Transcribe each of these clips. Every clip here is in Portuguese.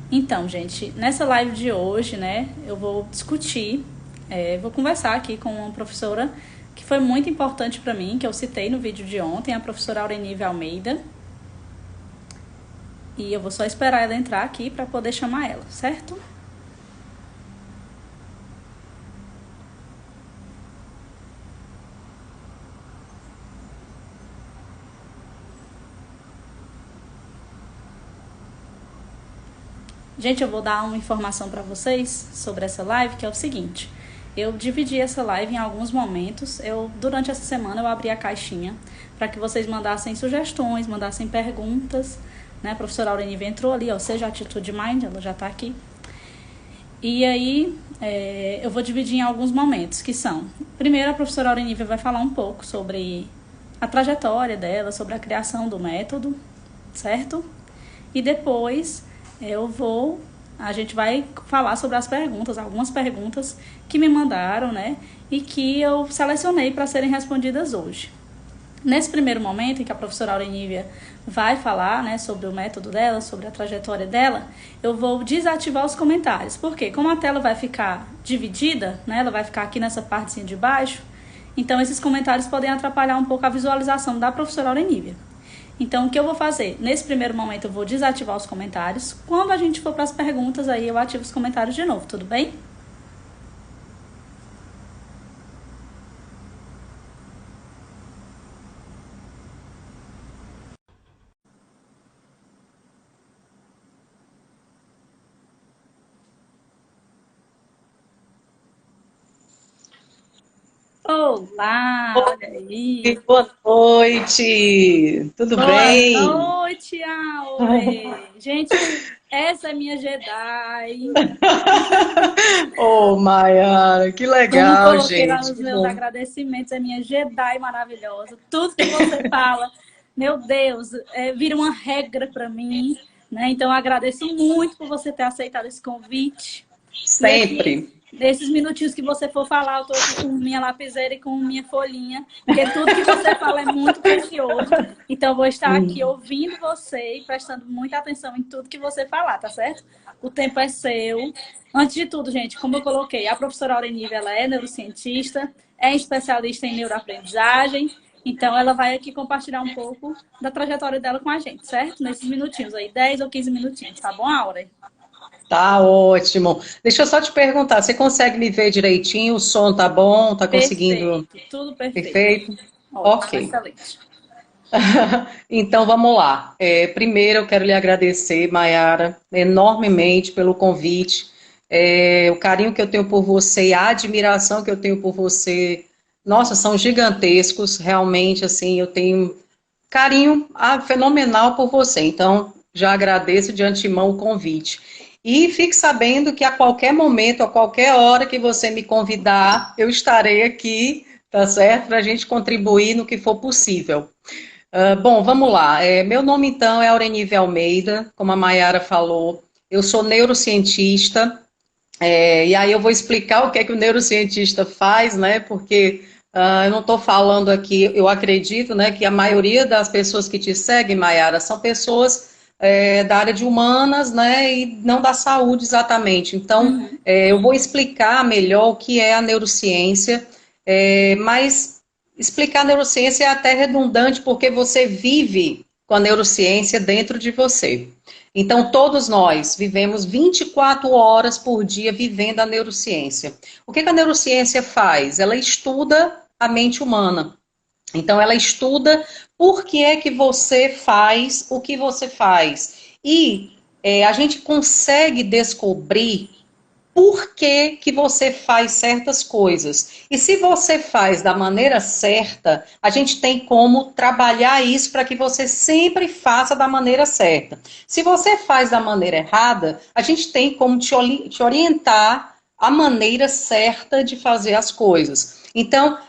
Então, gente, nessa live de hoje, né, eu vou discutir, vou conversar aqui com uma professora que foi muito importante para mim, que eu citei no vídeo de ontem, a professora Aurenive Almeida. E eu vou só esperar ela entrar aqui para poder chamar ela, certo? Gente, eu vou dar uma informação para vocês sobre essa live, que é o seguinte. Eu dividi essa live em alguns momentos. Durante essa semana, eu abri a caixinha para que vocês mandassem sugestões, mandassem perguntas, né? A professora Aurenive entrou ali, ó, seja Atitude Mind, ela já está aqui. E aí, eu vou dividir em alguns momentos, que são... Primeiro, a professora Aurenive vai falar um pouco sobre a trajetória dela, sobre a criação do método, certo? E depois a gente vai falar sobre as perguntas, algumas perguntas que me mandaram, né? E que eu selecionei para serem respondidas hoje. Nesse primeiro momento em que a professora Aurenive vai falar, né, sobre o método dela, sobre a trajetória dela, eu vou desativar os comentários. Porque como a tela vai ficar dividida, né, ela vai ficar aqui nessa partezinha de baixo, então esses comentários podem atrapalhar um pouco a visualização da professora Aurenive. Então, o que eu vou fazer? Nesse primeiro momento, eu vou desativar os comentários. Quando a gente for para as perguntas, aí eu ativo os comentários de novo, tudo bem? Olá, olha aí. Boa noite, tudo Boa bem? noite, Aure. Gente, essa é minha Jedi. Oh, Mayara, que Como legal, coloquei lá gente, nos que meus bom. agradecimentos, é minha Jedi maravilhosa. Tudo que você fala, meu Deus, vira uma regra para mim, né? Então, eu agradeço muito por você ter aceitado esse convite. E aqui, Sempre. nesses minutinhos que você for falar, eu estou aqui com minha lapiseira e com minha folhinha, porque tudo que você fala é muito precioso. Então, eu vou estar aqui Hum. ouvindo você e prestando muita atenção em tudo que você falar, tá certo? O tempo é seu. Antes de tudo, gente, como eu coloquei, a professora Aurenive, ela é neurocientista, é especialista em neuroaprendizagem, então ela vai aqui compartilhar um pouco da trajetória dela com a gente, certo? Nesses minutinhos aí, 10 ou 15 minutinhos, tá bom, Aure? Tá ótimo. Deixa eu só te perguntar, você consegue me ver direitinho? O som tá bom? Tá conseguindo? Perfeito, tudo perfeito. Perfeito? Ótimo, Ok. excelente. Então vamos lá. Primeiro eu quero lhe agradecer, Mayara, enormemente pelo convite. O carinho que eu tenho por você e a admiração que eu tenho por você, nossa, são gigantescos. Realmente, assim, eu tenho carinho fenomenal por você. Então, já agradeço de antemão o convite. E fique sabendo que a qualquer momento, a qualquer hora que você me convidar, eu estarei aqui, tá certo? Para a gente contribuir no que for possível. Bom, vamos lá. Meu nome, então, é Aurenive Almeida, como a Mayara falou. Eu sou neurocientista, e aí eu vou explicar o que é que o neurocientista faz, né? Porque eu não estou falando aqui, eu acredito, né, que a maioria das pessoas que te seguem, Mayara, são pessoas da área de humanas, né, e não da saúde exatamente. Então, Uhum. eu vou explicar melhor o que é a neurociência, mas explicar a neurociência é até redundante, porque você vive com a neurociência dentro de você. Então, todos nós vivemos 24 horas por dia vivendo a neurociência. O que a neurociência faz? Ela estuda a mente humana. Então, ela estuda por que é que você faz o que você faz. E a gente consegue descobrir por que, que você faz certas coisas. E se você faz da maneira certa, a gente tem como trabalhar isso para que você sempre faça da maneira certa. Se você faz da maneira errada, a gente tem como te orientar a maneira certa de fazer as coisas. Então,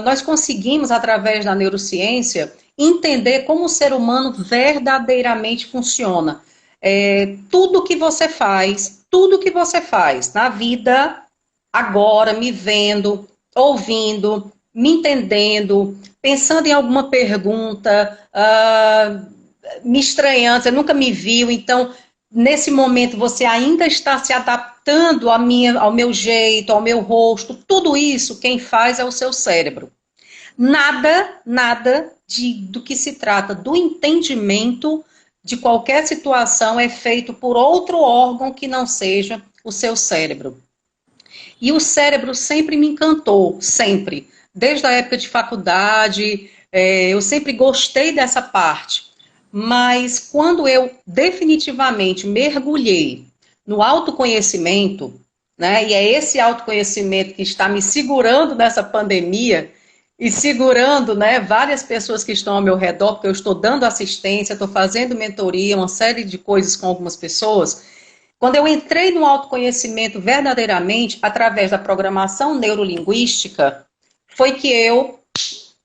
nós conseguimos, através da neurociência, entender como o ser humano verdadeiramente funciona. Tudo que você faz na vida, agora, me vendo, ouvindo, me entendendo, pensando em alguma pergunta, me estranhando, você nunca me viu, então nesse momento você ainda está se adaptando ao meu jeito, ao meu rosto, tudo isso quem faz é o seu cérebro. Nada do que se trata do entendimento de qualquer situação é feito por outro órgão que não seja o seu cérebro. E o cérebro sempre me encantou, sempre. Desde a época de faculdade, eu sempre gostei dessa parte. Mas quando eu definitivamente mergulhei no autoconhecimento, né, e é esse autoconhecimento que está me segurando nessa pandemia, e segurando, né, várias pessoas que estão ao meu redor, porque eu estou dando assistência, estou fazendo mentoria, uma série de coisas com algumas pessoas. Quando eu entrei no autoconhecimento verdadeiramente, através da programação neurolinguística, foi que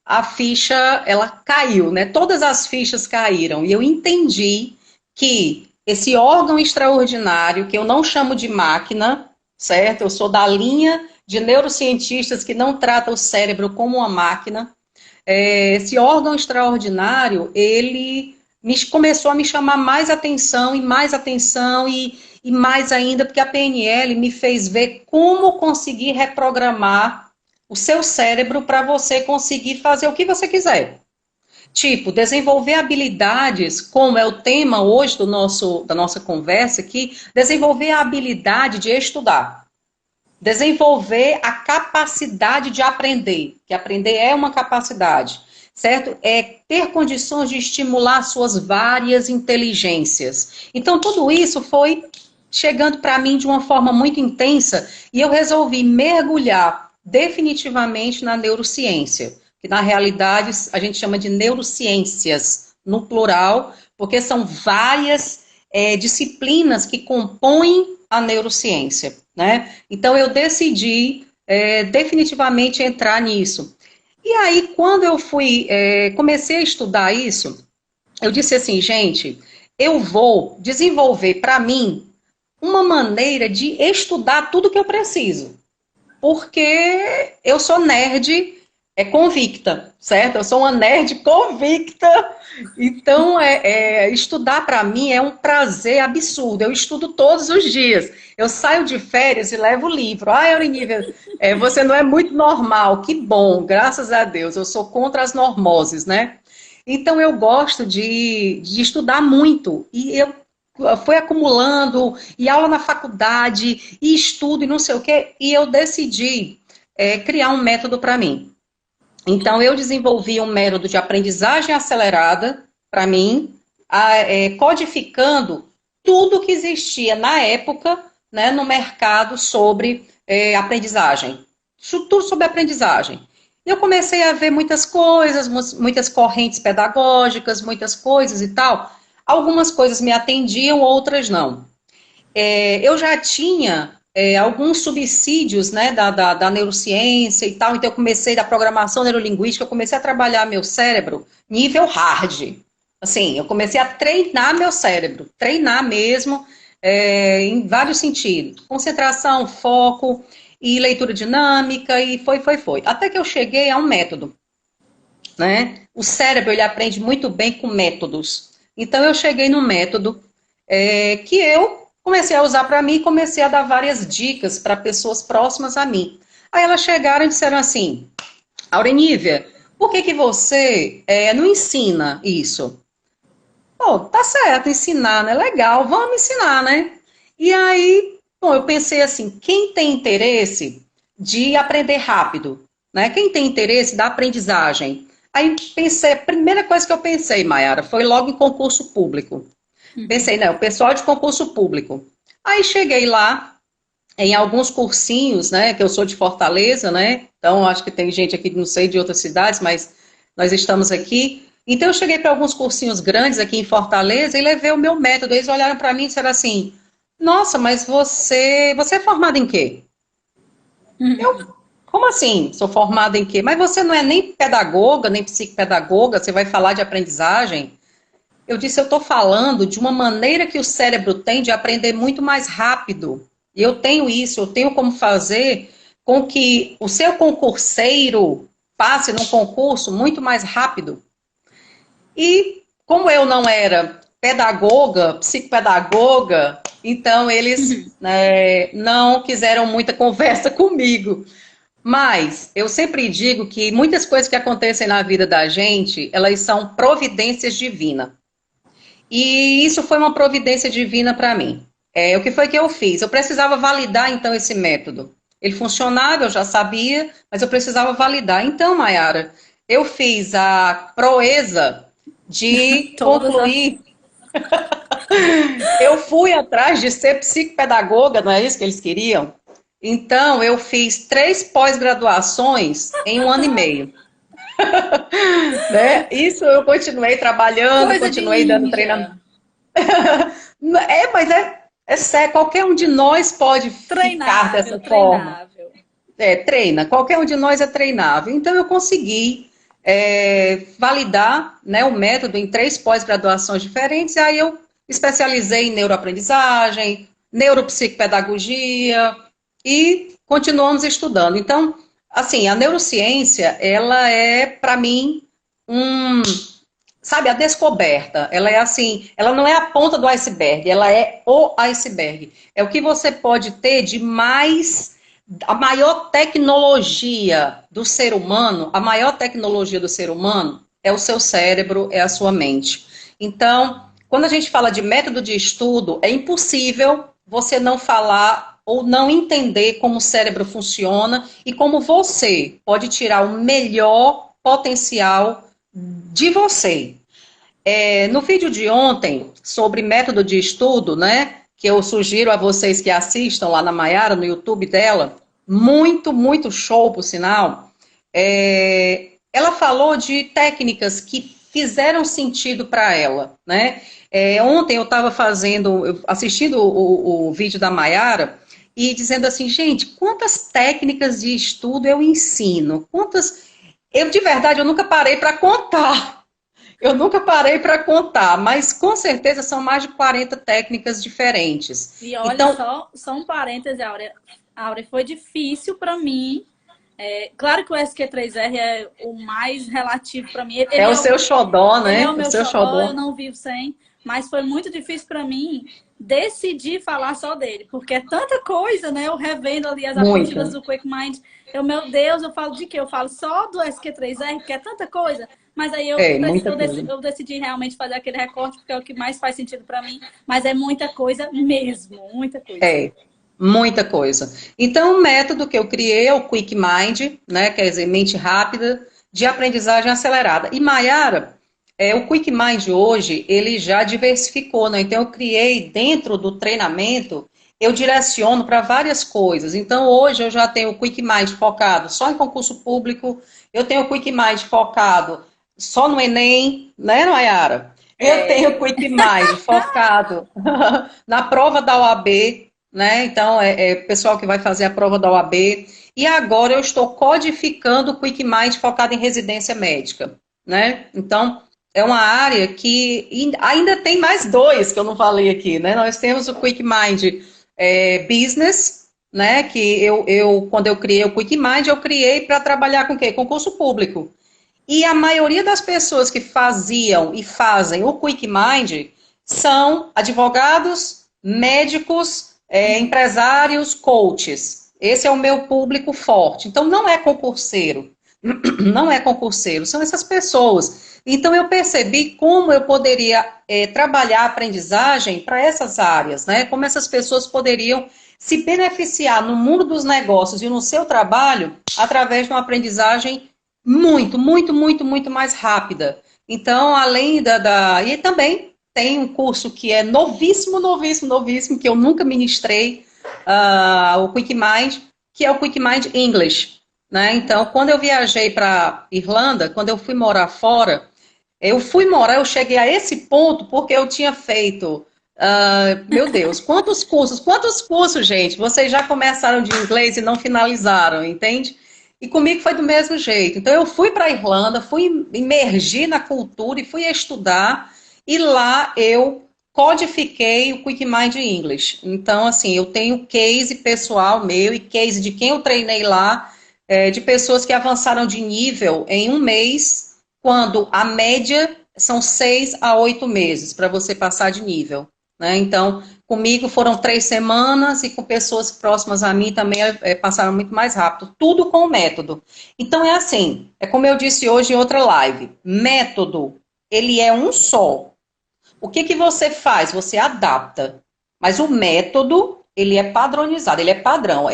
a ficha, ela caiu, né? Todas as fichas caíram, e eu entendi que esse órgão extraordinário, que eu não chamo de máquina, certo? Eu sou da linha de neurocientistas que não trata o cérebro como uma máquina. Esse órgão extraordinário, ele começou a me chamar mais atenção e mais atenção e mais ainda, porque a PNL me fez ver como conseguir reprogramar o seu cérebro para você conseguir fazer o que você quiser. Tipo, desenvolver habilidades, como é o tema hoje da nossa conversa aqui, desenvolver a habilidade de estudar. Desenvolver a capacidade de aprender, que aprender é uma capacidade, certo? É ter condições de estimular suas várias inteligências. Então, tudo isso foi chegando para mim de uma forma muito intensa e eu resolvi mergulhar definitivamente na neurociência, que na realidade a gente chama de neurociências, no plural, porque são várias disciplinas que compõem a neurociência, né? Então eu decidi definitivamente entrar nisso. E aí, quando eu comecei a estudar isso, eu disse assim, gente, eu vou desenvolver para mim uma maneira de estudar tudo que eu preciso. Porque eu sou nerd convicta, certo? Eu sou uma nerd convicta. Então, estudar para mim é um prazer absurdo. Eu estudo todos os dias. Eu saio de férias e levo o livro. Ah, Aurenívia, você não é muito normal. Que bom, graças a Deus. Eu sou contra as normoses, né? Então, eu gosto de estudar muito. E eu fui acumulando, e aula na faculdade, e estudo, e não sei o quê. E eu decidi criar um método para mim. Então, eu desenvolvi um método de aprendizagem acelerada, para mim, codificando tudo que existia na época, né, no mercado sobre aprendizagem. Tudo sobre aprendizagem. Eu comecei a ver muitas coisas, muitas correntes pedagógicas, muitas coisas e tal. Algumas coisas me atendiam, outras não. Eu já tinha alguns subsídios, né, da neurociência e tal, então eu comecei da programação neurolinguística, eu comecei a trabalhar meu cérebro nível hard. Assim, eu comecei a treinar meu cérebro, treinar mesmo, em vários sentidos. Concentração, foco e leitura dinâmica, e foi. Até que eu cheguei a um método, né? O cérebro, ele aprende muito bem com métodos. Então, eu cheguei num método que eu comecei a usar para mim e comecei a dar várias dicas para pessoas próximas a mim. Aí elas chegaram e disseram assim, Aurenívia, por que você não ensina isso? Pô, tá certo, ensinar, né? Legal, vamos ensinar, né? E aí, bom, eu pensei assim, quem tem interesse de aprender rápido, né? Quem tem interesse da aprendizagem? Aí pensei, a primeira coisa que eu pensei, Mayara, foi logo em concurso público. Pensei, não, o pessoal de concurso público. Aí cheguei lá, em alguns cursinhos, né, que eu sou de Fortaleza, né, então acho que tem gente aqui, não sei, de outras cidades, mas nós estamos aqui. Então eu cheguei para alguns cursinhos grandes aqui em Fortaleza e levei o meu método. Eles olharam para mim e disseram assim, nossa, mas você é formada em quê? Eu, como assim? Sou formada em quê? Mas você não é nem pedagoga, nem psicopedagoga, você vai falar de aprendizagem? Eu disse, eu estou falando de uma maneira que o cérebro tem de aprender muito mais rápido. E eu tenho isso, eu tenho como fazer com que o seu concurseiro passe num concurso muito mais rápido. E como eu não era pedagoga, psicopedagoga, então eles não quiseram muita conversa comigo. Mas eu sempre digo que muitas coisas que acontecem na vida da gente, elas são providências divinas. E isso foi uma providência divina para mim. O que foi que eu fiz? Eu precisava validar, então, esse método. Ele funcionava, eu já sabia, mas eu precisava validar. Então, Mayara, eu fiz a proeza de concluir. Eu fui atrás de ser psicopedagoga, não é isso que eles queriam? Então, eu fiz 3 pós-graduações em 1 ano e meio. Né? Isso eu continuei trabalhando, Coisa continuei dando ninja. treinamento. Mas é sério, qualquer um de nós pode ficar dessa forma. Treina, qualquer um de nós é treinável. Então eu consegui validar, né, o método em 3 pós-graduações diferentes, e aí eu especializei em neuroaprendizagem, neuropsicopedagogia, e continuamos estudando. Então, assim, a neurociência, ela é, para mim, sabe, a descoberta. Ela é assim, ela não é a ponta do iceberg, ela é o iceberg. É o que você pode ter de mais, a maior tecnologia do ser humano, a maior tecnologia do ser humano é o seu cérebro, é a sua mente. Então, quando a gente fala de método de estudo, é impossível você não falar ou não entender como o cérebro funciona e como você pode tirar o melhor potencial de você. No vídeo de ontem, sobre método de estudo, né, que eu sugiro a vocês que assistam lá na Mayara, no YouTube dela, muito, muito show, por sinal, ela falou de técnicas que fizeram sentido para ela, né? Ontem eu estava assistindo o vídeo da Mayara e dizendo assim, gente, quantas técnicas de estudo eu ensino? De verdade, eu nunca parei para contar. Eu nunca parei para contar, mas com certeza são mais de 40 técnicas diferentes. E olha, então, só um parêntese, Áurea. Áurea, foi difícil para mim. Claro que o SQ3R é o mais relativo para mim. Ele o seu xodó, né? Ele é o meu xodó, eu xodó. não vivo sem. Mas foi muito difícil para mim decidir falar só dele, porque é tanta coisa, né? Eu revendo ali as apostilas do Quick Mind. Meu Deus, eu falo de quê? Eu falo só do SQ3R, porque é tanta coisa. Mas aí eu decidi realmente fazer aquele recorte, porque é o que mais faz sentido para mim. Mas é muita coisa mesmo, muita coisa. Muita coisa. Então, o método que eu criei é o Quick Mind, né? Quer dizer, mente rápida, de aprendizagem acelerada. E Mayara, o Quick Mind hoje, ele já diversificou, né? Então, eu criei dentro do treinamento, eu direciono para várias coisas. Então, hoje eu já tenho o Quick Mind focado só em concurso público, eu tenho o Quick Mind focado só no Enem, né, Mayara? Eu tenho o Quick Mind focado na prova da OAB, né? Então, pessoal que vai fazer a prova da OAB. E agora eu estou codificando o Quick Mind focado em residência médica, né? Então, é uma área que ainda tem mais 2 que eu não falei aqui, né? Nós temos o Quick Mind Business, né? Que quando eu criei o Quick Mind, eu criei para trabalhar com o quê? Concurso público. E a maioria das pessoas que faziam e fazem o Quick Mind são advogados, médicos, empresários, coaches. Esse é o meu público forte. Então, não é concurseiro. Não é concurseiro, são essas pessoas. Então, eu percebi como eu poderia trabalhar a aprendizagem para essas áreas, né? Como essas pessoas poderiam se beneficiar no mundo dos negócios e no seu trabalho através de uma aprendizagem muito, muito, muito, muito mais rápida. Então, além E também tem um curso que é novíssimo, novíssimo, novíssimo, que eu nunca ministrei, o Quick Mind, que é o Quick Mind English, né? Então, quando eu viajei para Irlanda, quando eu fui morar fora, eu cheguei a esse ponto porque eu tinha feito, meu Deus, quantos cursos, gente? Vocês já começaram de inglês e não finalizaram, entende? E comigo foi do mesmo jeito. Então, eu fui para a Irlanda, fui imergir na cultura e fui estudar, e lá eu codifiquei o Quick Mind English. Então, assim, eu tenho case pessoal meu e case de quem eu treinei lá, de pessoas que avançaram de nível em 1 mês, quando a média são 6 a 8 meses para você passar de nível, né? Então, comigo foram 3 semanas e com pessoas próximas a mim também passaram muito mais rápido. Tudo com o método. Então, é assim, é como eu disse hoje em outra live, método, ele é um só. O que que você faz? Você adapta. Mas o método, ele é padronizado, ele é padrão.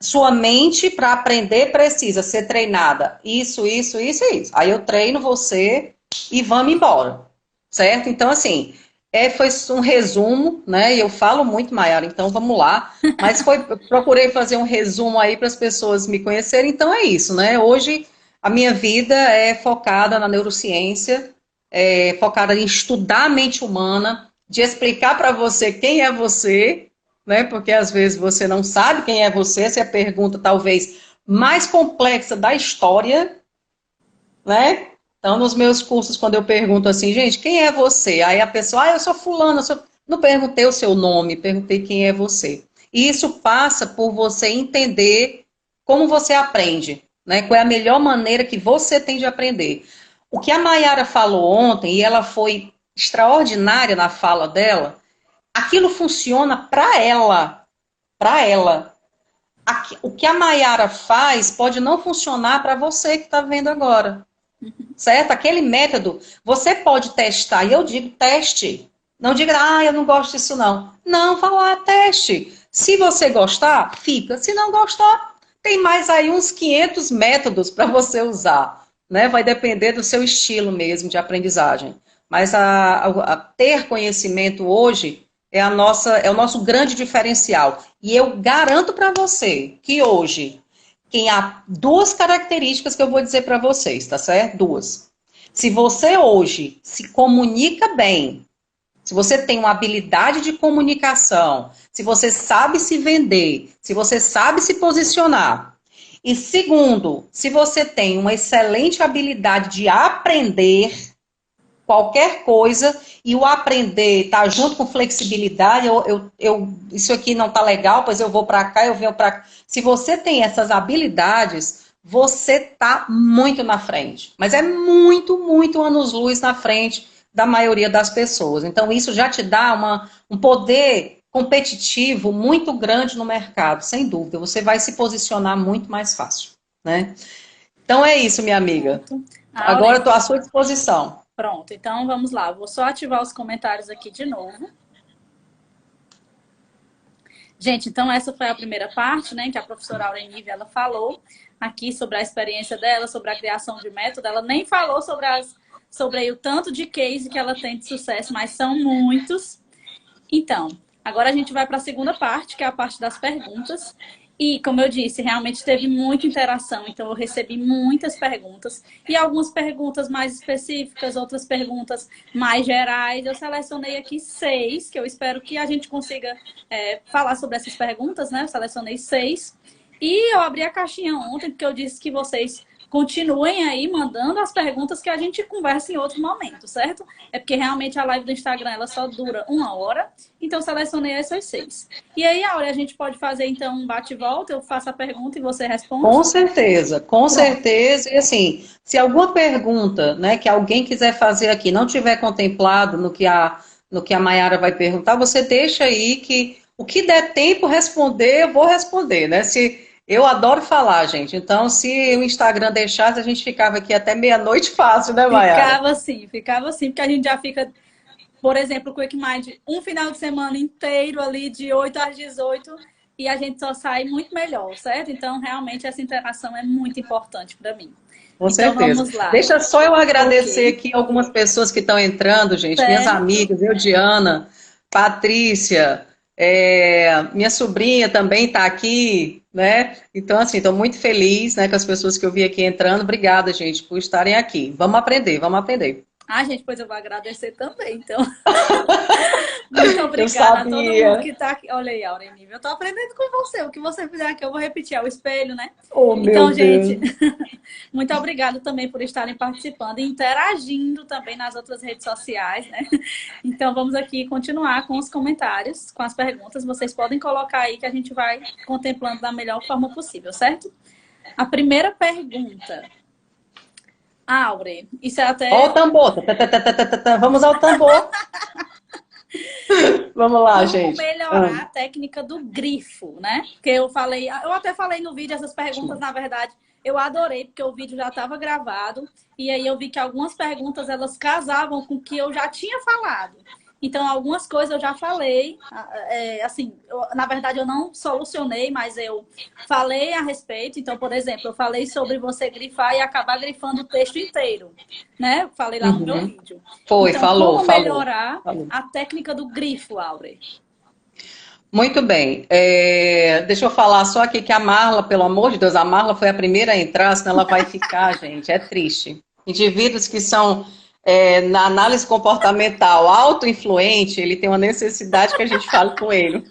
Sua mente, para aprender, precisa ser treinada. Isso, isso, isso e isso. Aí eu treino você e vamos embora. Certo? Então, assim, foi um resumo, né? E eu falo muito, Mayara, então vamos lá. Mas eu procurei fazer um resumo aí para as pessoas me conhecerem. Então é isso, né? Hoje a minha vida é focada na neurociência, focada em estudar a mente humana, de explicar para você quem é você, né? Porque às vezes você não sabe quem é você, essa é a pergunta talvez mais complexa da história, né? Então, nos meus cursos, quando eu pergunto assim, gente, quem é você? Aí a pessoa, eu sou fulana, não perguntei o seu nome, perguntei quem é você. E isso passa por você entender como você aprende, né? Qual é a melhor maneira que você tem de aprender. O que a Mayara falou ontem, e ela foi extraordinária na fala dela, aquilo funciona para ela, para ela. O que a Mayara faz pode não funcionar para você que está vendo agora. Certo? Aquele método, você pode testar, e eu digo teste. Não diga, eu não gosto disso não. Não, vá lá, teste. Se você gostar, fica. Se não gostar, tem mais aí uns 500 métodos para você usar. Né? Vai depender do seu estilo mesmo de aprendizagem. Mas a ter conhecimento hoje é o nosso grande diferencial. E eu garanto para você que hoje há duas características que eu vou dizer para vocês, tá certo? Duas. Se você hoje se comunica bem, se você tem uma habilidade de comunicação, se você sabe se vender, se você sabe se posicionar, e segundo, se você tem uma excelente habilidade de aprender qualquer coisa, e o aprender tá junto com flexibilidade, isso aqui não tá legal, pois eu vou para cá, eu venho para cá. Se você tem essas habilidades, você tá muito na frente. Mas é muito, muito anos-luz na frente da maioria das pessoas. Então, isso já te dá um poder competitivo muito grande no mercado, sem dúvida. Você vai se posicionar muito mais fácil, né? Então, é isso, minha amiga. Agora eu estou à sua disposição. Pronto, então vamos lá. Vou só ativar os comentários aqui de novo. Gente, então essa foi a primeira parte, né, que a professora Aurenive, ela falou aqui sobre a experiência dela, sobre a criação de método. Ela nem falou sobre o tanto de case que ela tem de sucesso, mas são muitos. Então, agora a gente vai para a segunda parte, que é a parte das perguntas. E, como eu disse, realmente teve muita interação, então eu recebi muitas perguntas. E algumas perguntas mais específicas, outras perguntas mais gerais. Eu selecionei aqui 6, que eu espero que a gente consiga falar sobre essas perguntas, né? Eu selecionei 6. E eu abri a caixinha ontem, porque eu disse que vocês continuem aí mandando as perguntas que a gente conversa em outro momento, certo? É porque realmente a live do Instagram ela só dura 1 hora, então selecionei essas 6. E aí, Áurea, a gente pode fazer então um bate-volta, eu faço a pergunta e você responde? Com certeza, com certeza. E assim, se alguma pergunta, né, que alguém quiser fazer aqui não tiver contemplado no que a Mayara vai perguntar, você deixa aí que o que der tempo responder, eu vou responder, né? Eu adoro falar, gente. Então, se o Instagram deixasse, a gente ficava aqui até meia-noite fácil, né, Mayara? Ficava assim, porque a gente já fica, por exemplo, com o QuickMind um final de semana inteiro ali, de 8 às 18, e a gente só sai muito melhor, certo? Então, realmente, essa interação é muito importante para mim. Com certeza. Vamos lá. Deixa só eu agradecer aqui algumas pessoas que estão entrando, gente. Certo. Minhas amigas, Diana, Patrícia, minha sobrinha também está aqui, né? Então, assim, estou muito feliz, né, com as pessoas que eu vi aqui entrando. Obrigada, gente, por estarem aqui. Vamos aprender, vamos aprender. Gente, pois eu vou agradecer também, então. Muito obrigada a todo mundo que está aqui. Olha aí, Aurenive, eu estou aprendendo com você. O que você fizer aqui, eu vou repetir, é o espelho, né? Então, gente, muito obrigada também por estarem participando e interagindo também nas outras redes sociais, né? Então, vamos aqui continuar com os comentários, com as perguntas. Vocês podem colocar aí que a gente vai contemplando da melhor forma possível, certo? A primeira pergunta. Aure, isso é Ó o até tambor. Tá, tá, tá, tá, tá, tá, tá. Vamos ao tambor. Vamos lá, como gente. Ah, melhorar a técnica do grifo, né? Porque eu até falei no vídeo essas perguntas, ótimo. na verdade, eu adorei, porque o vídeo já estava gravado, e aí eu vi que algumas perguntas, elas casavam com o que eu já tinha falado. Então, algumas coisas eu já falei, assim, na verdade eu não solucionei, mas eu falei a respeito. Então, por exemplo, eu falei sobre você grifar e acabar grifando o texto inteiro, né? Falei lá no meu Uhum. vídeo. Foi, Então, falou, como falou, melhorar falou. a técnica do grifo, Aure? Muito bem. Deixa eu falar só aqui que a Marla, pelo amor de Deus, a Marla foi a primeira a entrar, senão ela vai ficar, gente. É triste. Indivíduos que são, na análise comportamental autoinfluente, ele tem uma necessidade que a gente fale com ele.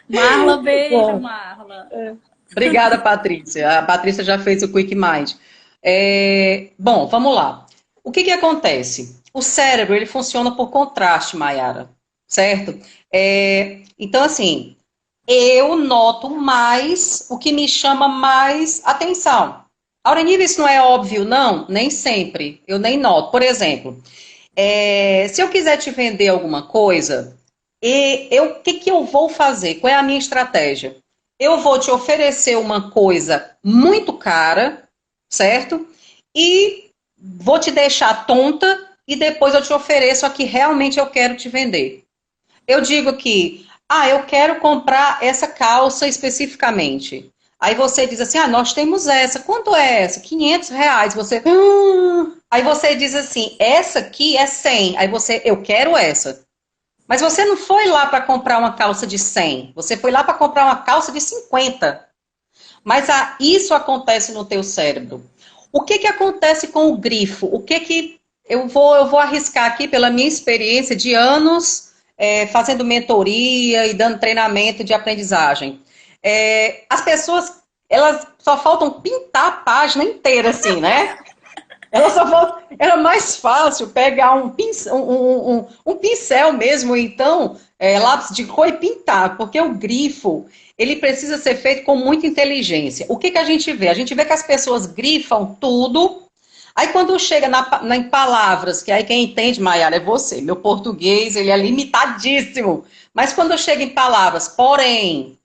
Marla, beijo, Bom, Marla. obrigada, Patrícia. A Patrícia já fez o Quick Mind. Bom, vamos lá. O que que acontece? O cérebro, ele funciona por contraste, Mayara, certo? Então, assim, eu noto mais o que me chama mais atenção. Aureniva, isso não é óbvio, não? Nem sempre. Eu nem noto. Por exemplo, se eu quiser te vender alguma coisa, o que que eu vou fazer? Qual é a minha estratégia? Eu vou te oferecer uma coisa muito cara, certo? E vou te deixar tonta e depois eu te ofereço a que realmente eu quero te vender. Eu digo que, eu quero comprar essa calça especificamente. Aí você diz assim, nós temos essa. Quanto é essa? R$ 500. Você, Aí você diz assim, essa aqui é 100. Aí você, eu quero essa. Mas você não foi lá para comprar uma calça de 100. Você foi lá para comprar uma calça de 50. Mas isso acontece no teu cérebro. O que que acontece com o grifo? O que que eu vou arriscar aqui pela minha experiência de anos fazendo mentoria e dando treinamento de aprendizagem. As pessoas, elas só faltam pintar a página inteira, assim, né? Era mais fácil pegar um pincel mesmo, então, lápis de cor e pintar, porque o grifo, ele precisa ser feito com muita inteligência. O que que a gente vê? A gente vê que as pessoas grifam tudo, aí quando chega em palavras, que aí quem entende, Maiara, é você, meu português, ele é limitadíssimo, mas quando chega em palavras, porém,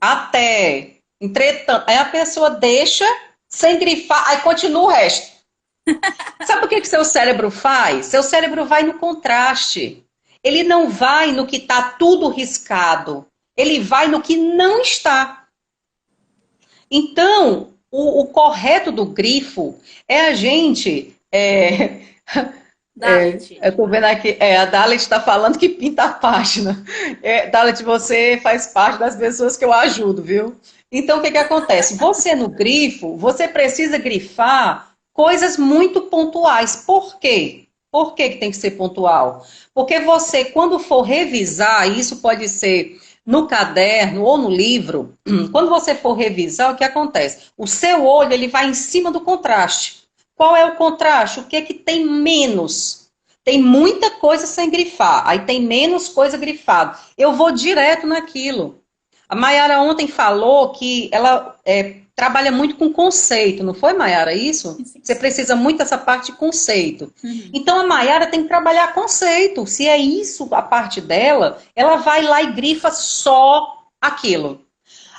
até, entretanto, aí a pessoa deixa sem grifar, aí continua o resto. Sabe o que que seu cérebro faz? Seu cérebro vai no contraste. Ele não vai no que está tudo riscado. Ele vai no que não está. Então, o correto do grifo é a gente. Dalit. Eu estou vendo aqui, a Dalit está falando que pinta a página. Dalit, você faz parte das pessoas que eu ajudo, viu? Então, o que que acontece? Você no grifo, você precisa grifar coisas muito pontuais. Por quê? Por que que tem que ser pontual? Porque você, quando for revisar, e isso pode ser no caderno ou no livro, quando você for revisar, o que acontece? O seu olho, ele vai em cima do contraste. Qual é o contraste? O que é que tem menos? Tem muita coisa sem grifar, aí tem menos coisa grifada. Eu vou direto naquilo. A Mayara ontem falou que ela trabalha muito com conceito, não foi, Mayara, isso? Sim. Você precisa muito dessa parte de conceito. Uhum. Então a Mayara tem que trabalhar conceito. Se é isso a parte dela, ela vai lá e grifa só aquilo.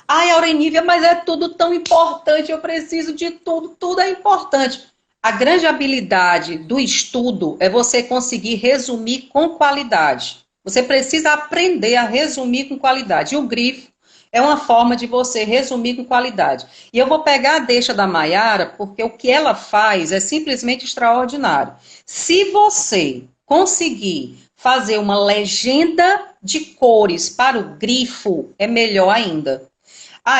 Ai, Aurenívia, mas é tudo tão importante, eu preciso de tudo, tudo é importante. A grande habilidade do estudo é você conseguir resumir com qualidade. Você precisa aprender a resumir com qualidade. E o grifo é uma forma de você resumir com qualidade. E eu vou pegar a deixa da Mayara, porque o que ela faz é simplesmente extraordinário. Se você conseguir fazer uma legenda de cores para o grifo, é melhor ainda.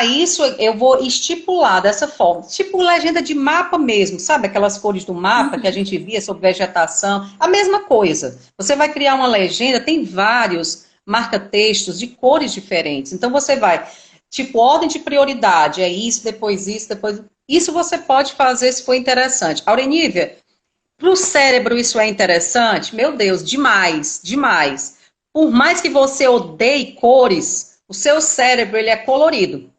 Isso eu vou estipular dessa forma, tipo legenda de mapa mesmo, sabe aquelas cores do mapa que a gente via sobre vegetação, a mesma coisa. Você vai criar uma legenda, tem vários marca-textos de cores diferentes. Então você vai, tipo, ordem de prioridade, é isso, depois isso, depois. Isso você pode fazer se for interessante. Aurenívia, para o cérebro isso é interessante? Meu Deus, demais, demais. Por mais que você odeie cores, o seu cérebro ele é colorido.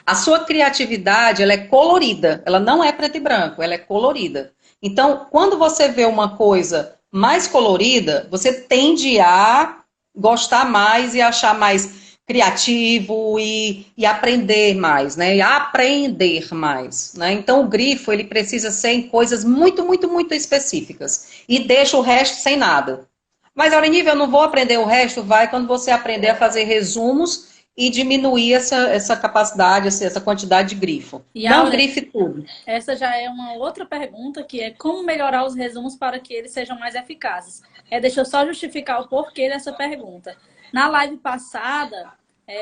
A sua criatividade, ela é colorida, ela não é preto e branco, ela é colorida. Então, quando você vê uma coisa mais colorida, você tende a gostar mais e achar mais criativo e aprender mais, né? E aprender mais, né? Então, o grifo, ele precisa ser em coisas muito, muito, muito específicas. E deixa o resto sem nada. Mas, Aurenive, eu não vou aprender o resto, vai quando você aprender a fazer resumos e diminuir essa capacidade, essa quantidade de grifo. E Não Aure, grife tudo. essa já é uma outra pergunta, que é como melhorar os resumos para que eles sejam mais eficazes. Deixa eu só justificar o porquê dessa pergunta. Na live passada,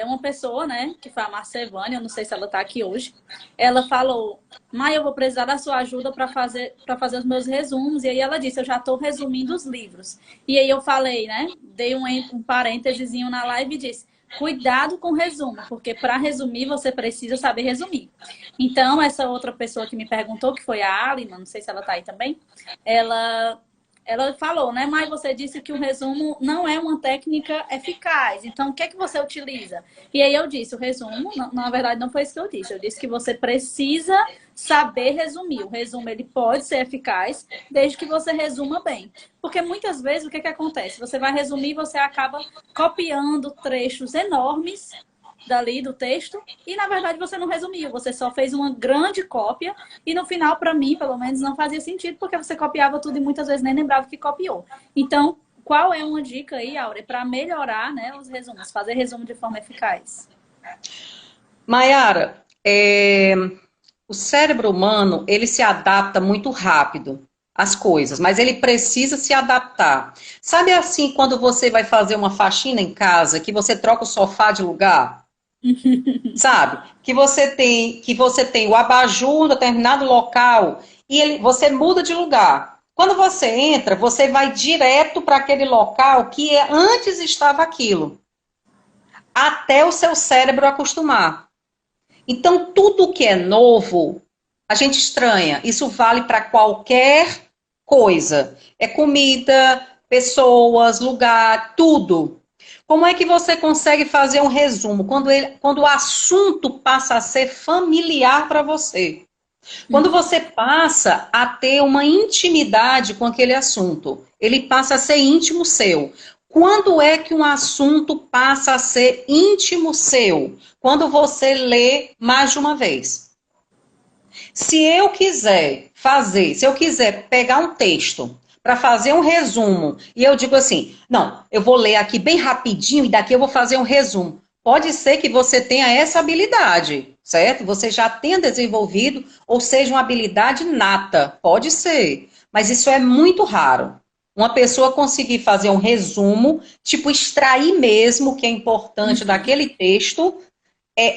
uma pessoa, né, que foi a Marcevânia, eu não sei se ela está aqui hoje, ela falou, Mai, eu vou precisar da sua ajuda para fazer os meus resumos. E aí ela disse, eu já estou resumindo os livros. E aí eu falei, né, dei um parêntesezinho na live e disse, cuidado com o resumo, porque para resumir você precisa saber resumir. Então, essa outra pessoa que me perguntou, que foi a Alima, não sei se ela está aí também, ela falou, né, mas você disse que o resumo não é uma técnica eficaz. Então, o que é que você utiliza? E aí eu disse, o resumo, na verdade, não foi isso que eu disse. Eu disse que você precisa saber resumir. O resumo, ele pode ser eficaz, desde que você resuma bem. Porque muitas vezes, o que é que acontece? Você vai resumir e você acaba copiando trechos enormes dali do texto e na verdade você não resumiu, você só fez uma grande cópia e no final, para mim, pelo menos, não fazia sentido porque você copiava tudo e muitas vezes nem lembrava que copiou. Então, qual é uma dica aí, Áurea, para melhorar, né, os resumos, fazer resumo de forma eficaz? Maiara, o cérebro humano, ele se adapta muito rápido às coisas, mas ele precisa se adaptar. Sabe assim, quando você vai fazer uma faxina em casa, que você troca o sofá de lugar? Sabe? Que você tem o abajur em determinado local e você muda de lugar. Quando você entra, você vai direto para aquele local que antes estava aquilo, até o seu cérebro acostumar. Então, tudo que é novo, a gente estranha. Isso vale para qualquer coisa. É comida, pessoas, lugar, tudo. Como é que você consegue fazer um resumo? Quando o assunto passa a ser familiar para você. Quando você passa a ter uma intimidade com aquele assunto. Ele passa a ser íntimo seu. Quando é que um assunto passa a ser íntimo seu? Quando você lê mais de uma vez. Se eu quiser pegar um texto para fazer um resumo, e eu digo assim, não, eu vou ler aqui bem rapidinho e daqui eu vou fazer um resumo. Pode ser que você tenha essa habilidade, certo? Você já tenha desenvolvido, ou seja, uma habilidade nata, pode ser. Mas isso é muito raro. Uma pessoa conseguir fazer um resumo, tipo extrair mesmo o que é importante daquele texto,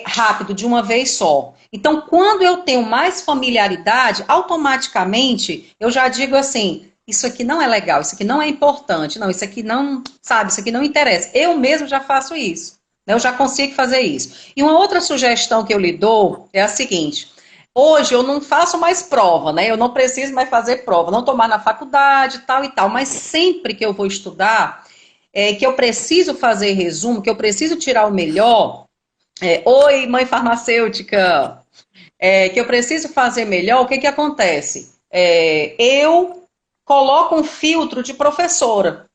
rápido, de uma vez só. Então, quando eu tenho mais familiaridade, automaticamente eu já digo assim, isso aqui não é legal, isso aqui não é importante, não, isso aqui não, sabe, isso aqui não interessa. Eu mesmo já faço isso, né? Eu já consigo fazer isso. E uma outra sugestão que eu lhe dou é a seguinte, hoje eu não faço mais prova, né? Eu não preciso mais fazer prova, não tomar na faculdade, tal e tal, mas sempre que eu vou estudar, que eu preciso fazer resumo, que eu preciso tirar o melhor, oi, mãe farmacêutica, que eu preciso fazer melhor, o que que acontece? Eu coloco um filtro de professora.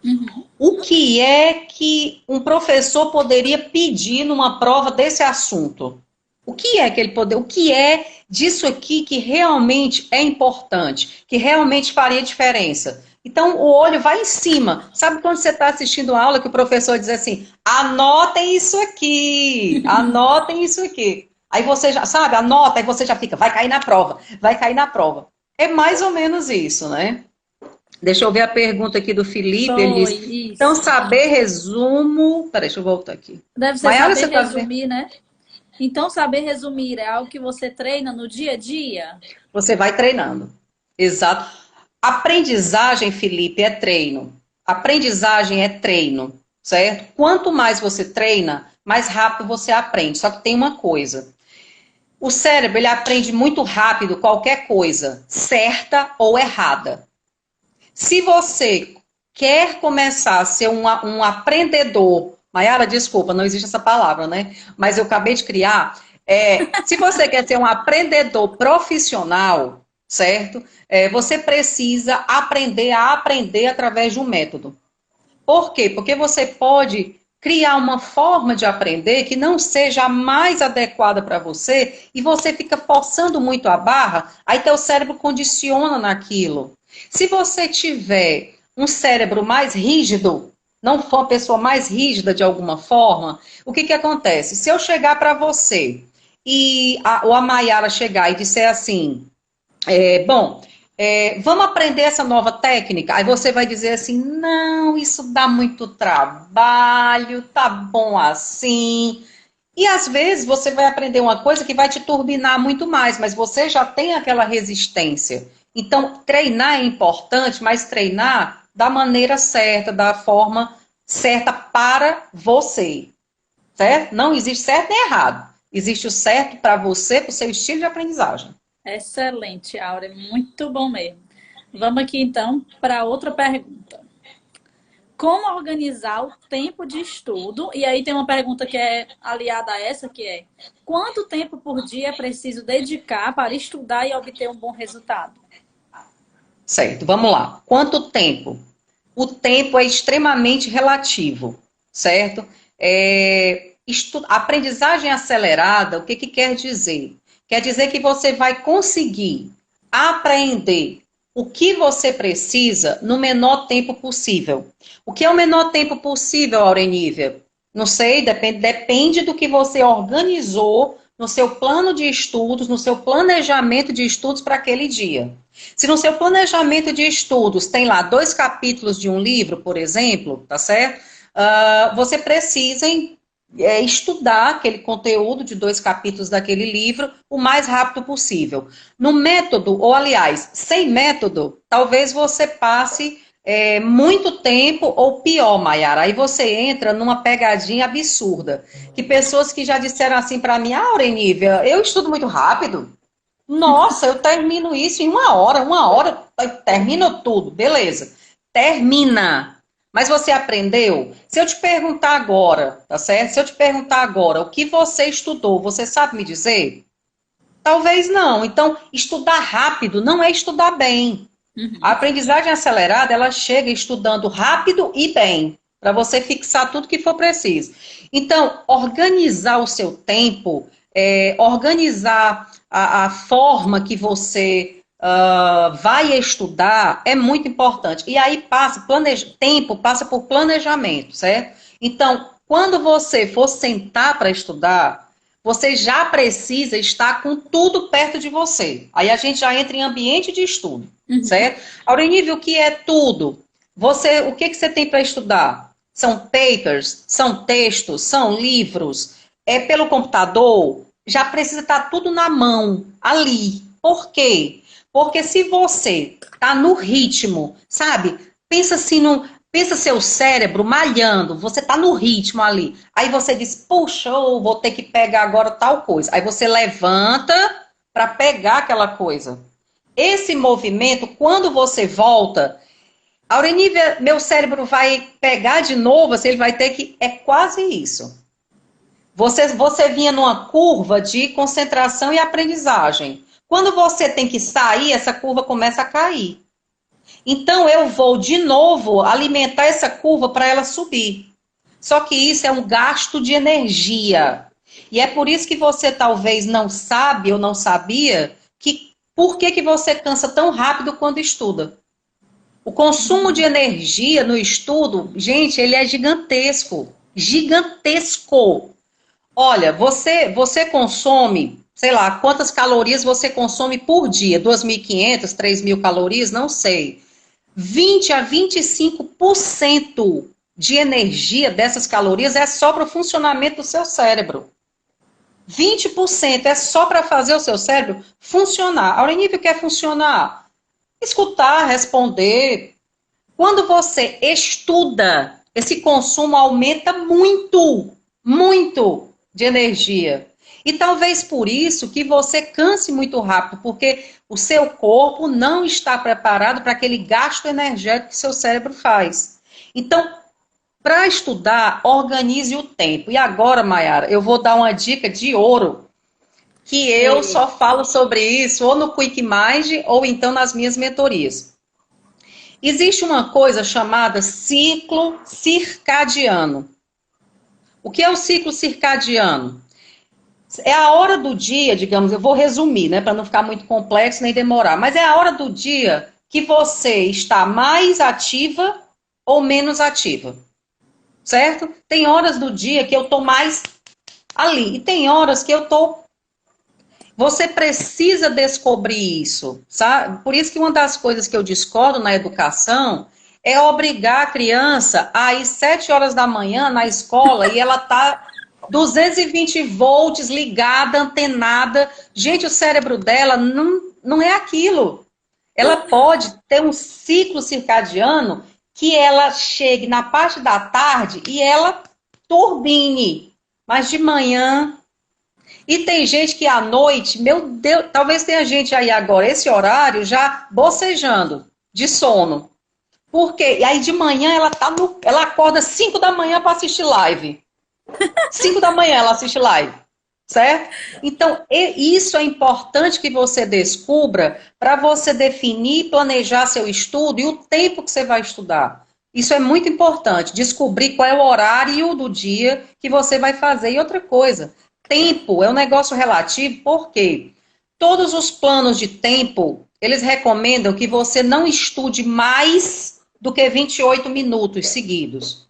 Uhum. O que é que um professor poderia pedir numa prova desse assunto? O que é que ele poderia, o que é disso aqui que realmente é importante, que realmente faria diferença? Então, o olho vai em cima. Sabe quando você está assistindo a aula que o professor diz assim, anotem isso aqui, anotem isso aqui. Aí você já, sabe, anota, aí você já fica, vai cair na prova, vai cair na prova. É mais ou menos isso, né? Deixa eu ver a pergunta aqui do Felipe, ele diz, Isso. então saber resumo... Peraí, deixa eu voltar aqui. Deve ser Maiara, saber você tá resumir, né? Então, saber resumir é algo que você treina no dia a dia? Você vai treinando. Exato. Aprendizagem, Felipe, é treino. Aprendizagem é treino, certo? Quanto mais você treina, mais rápido você aprende. Só que tem uma coisa. O cérebro, ele aprende muito rápido qualquer coisa, certa ou errada. Se você quer começar a ser um aprendedor, Maiara, desculpa, não existe essa palavra, né? Mas eu acabei de criar. Se você quer ser um aprendedor profissional, certo? Você precisa aprender a aprender através de um método. Por quê? Porque você pode criar uma forma de aprender que não seja a mais adequada para você e você fica forçando muito a barra, aí teu cérebro condiciona naquilo. Se você tiver um cérebro mais rígido, não for uma pessoa mais rígida de alguma forma, o que acontece? Se eu chegar para você ou a Mayara chegar e disser assim, bom, vamos aprender essa nova técnica? Aí você vai dizer assim, não, isso dá muito trabalho, tá bom assim. E às vezes você vai aprender uma coisa que vai te turbinar muito mais, mas você já tem aquela resistência. Então, treinar é importante, mas treinar da maneira certa, da forma certa para você, certo? Não existe certo nem errado. Existe o certo para você, para o seu estilo de aprendizagem. Excelente, Áurea, muito bom mesmo. Vamos aqui então para outra pergunta. Como organizar o tempo de estudo? E aí tem uma pergunta que é aliada a essa, que é: quanto tempo por dia é preciso dedicar para estudar e obter um bom resultado? Certo, vamos lá. Quanto tempo? O tempo é extremamente relativo, certo? Aprendizagem acelerada, o que quer dizer? Quer dizer que você vai conseguir aprender o que você precisa no menor tempo possível. O que é o menor tempo possível, Aurenívia? Não sei, depende do que você organizou no seu plano de estudos, no seu planejamento de estudos para aquele dia. Se no seu planejamento de estudos tem lá 2 capítulos de um livro, por exemplo, tá certo? Você precisa estudar aquele conteúdo de 2 capítulos daquele livro o mais rápido possível. No método, ou aliás, sem método, talvez você passe muito tempo, ou pior, Mayara, aí você entra numa pegadinha absurda. Que pessoas que já disseram assim para mim, Aurenívia, eu estudo muito rápido. Nossa, eu termino isso em uma hora, eu termino tudo, beleza. Termina. Mas você aprendeu? Se eu te perguntar agora, tá certo? Se eu te perguntar agora o que você estudou, você sabe me dizer? Talvez não. Então, estudar rápido não é estudar bem. A aprendizagem acelerada, ela chega estudando rápido e bem, para você fixar tudo que for preciso. Então, organizar o seu tempo, organizar a forma que você vai estudar é muito importante. E aí tempo passa por planejamento, certo? Então, quando você for sentar para estudar, você já precisa estar com tudo perto de você. Aí a gente já entra em ambiente de estudo, certo? Aurenívio, o que é tudo? O que você tem para estudar? São papers, são textos, são livros, é pelo computador, já precisa estar tudo na mão, ali. Por quê? Porque se você está no ritmo, sabe? Pensa assim, pensa seu cérebro malhando, você está no ritmo ali. Aí você diz, puxa, eu vou ter que pegar agora tal coisa. Aí você levanta para pegar aquela coisa. Esse movimento, quando você volta, Aurenívia, meu cérebro vai pegar de novo, assim, ele vai ter que... É quase isso. Você vinha numa curva de concentração e aprendizagem. Quando você tem que sair, essa curva começa a cair. Então, eu vou de novo alimentar essa curva para ela subir. Só que isso é um gasto de energia. E é por isso que você talvez não sabe ou não sabia por que você cansa tão rápido quando estuda. O consumo de energia no estudo, gente, ele é gigantesco. Gigantesco. Olha, você consome, sei lá, quantas calorias você consome por dia? 2.500, 3.000 calorias? Não sei. 20 a 25% de energia dessas calorias é só para o funcionamento do seu cérebro. 20% é só para fazer o seu cérebro funcionar. A Aurenívia quer funcionar? Escutar, responder. Quando você estuda, esse consumo aumenta muito, muito de energia. E talvez por isso que você canse muito rápido, porque o seu corpo não está preparado para aquele gasto energético que seu cérebro faz. Então, para estudar, organize o tempo. E agora, Mayara, eu vou dar uma dica de ouro. que eu só falo sobre isso ou no Quick Mind ou então nas minhas mentorias. Existe uma coisa chamada ciclo circadiano. O que é o ciclo circadiano? É a hora do dia, digamos, eu vou resumir, né, para não ficar muito complexo nem demorar, mas é a hora do dia que você está mais ativa ou menos ativa, certo? Tem horas do dia que eu estou mais ali, e tem horas que eu estou. Você precisa descobrir isso, sabe? Por isso que uma das coisas que eu discordo na educação é obrigar a criança a ir 7 horas da manhã na escola e ela tá 220 volts ligada, antenada. Gente, o cérebro dela não é aquilo. Ela pode ter um ciclo circadiano que ela chegue na parte da tarde e ela turbine. Mas de manhã. E tem gente que à noite, meu Deus, talvez tenha gente aí agora, esse horário, já bocejando de sono. Por quê? E aí de manhã ela acorda 5 da manhã para assistir live. 5 da manhã ela assiste live, certo? Então, isso é importante que você descubra para você definir e planejar seu estudo e o tempo que você vai estudar. Isso é muito importante, descobrir qual é o horário do dia que você vai fazer. E outra coisa, tempo é um negócio relativo, porque todos os planos de tempo, eles recomendam que você não estude mais do que 28 minutos seguidos.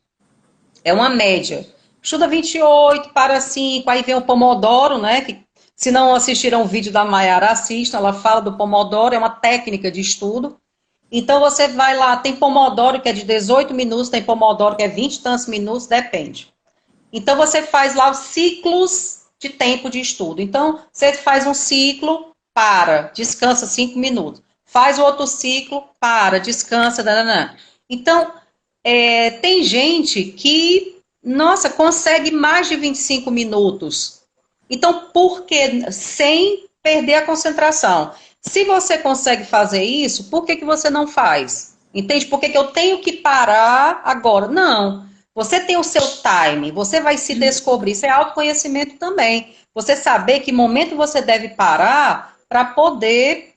É uma média. Estuda 28, para 5, aí vem o Pomodoro, né? Que, se não assistiram o vídeo da Mayara, assistam, ela fala do Pomodoro, é uma técnica de estudo. Então você vai lá, tem Pomodoro que é de 18 minutos, tem Pomodoro que é 20 e tantos minutos, depende. Então você faz lá os ciclos de tempo de estudo. Então você faz um ciclo, para, descansa 5 minutos. Faz o outro ciclo, para, descansa, dananã. Então, tem gente que, nossa, consegue mais de 25 minutos. Então, por que? Sem perder a concentração. Se você consegue fazer isso, por que você não faz? Entende? Por que eu tenho que parar agora? Não. Você tem o seu time, você vai se descobrir. Isso é autoconhecimento também. Você saber que momento você deve parar para poder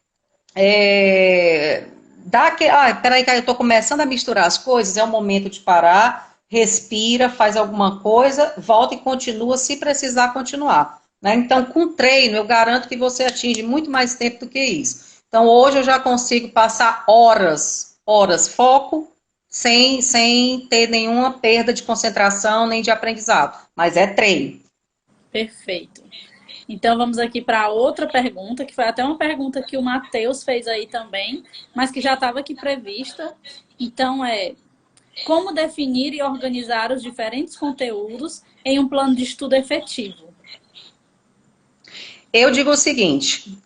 dar aquele. Ah, peraí, eu estou começando a misturar as coisas, é o momento de parar, respira, faz alguma coisa, volta e continua, se precisar continuar. Né? Então, com treino, eu garanto que você atinge muito mais tempo do que isso. Então, hoje eu já consigo passar horas, foco, sem ter nenhuma perda de concentração nem de aprendizado. Mas é treino. Perfeito. Então vamos aqui para outra pergunta, que foi até uma pergunta que o Matheus fez aí também, mas que já estava aqui prevista. Então como definir e organizar os diferentes conteúdos em um plano de estudo efetivo? Eu digo o seguinte,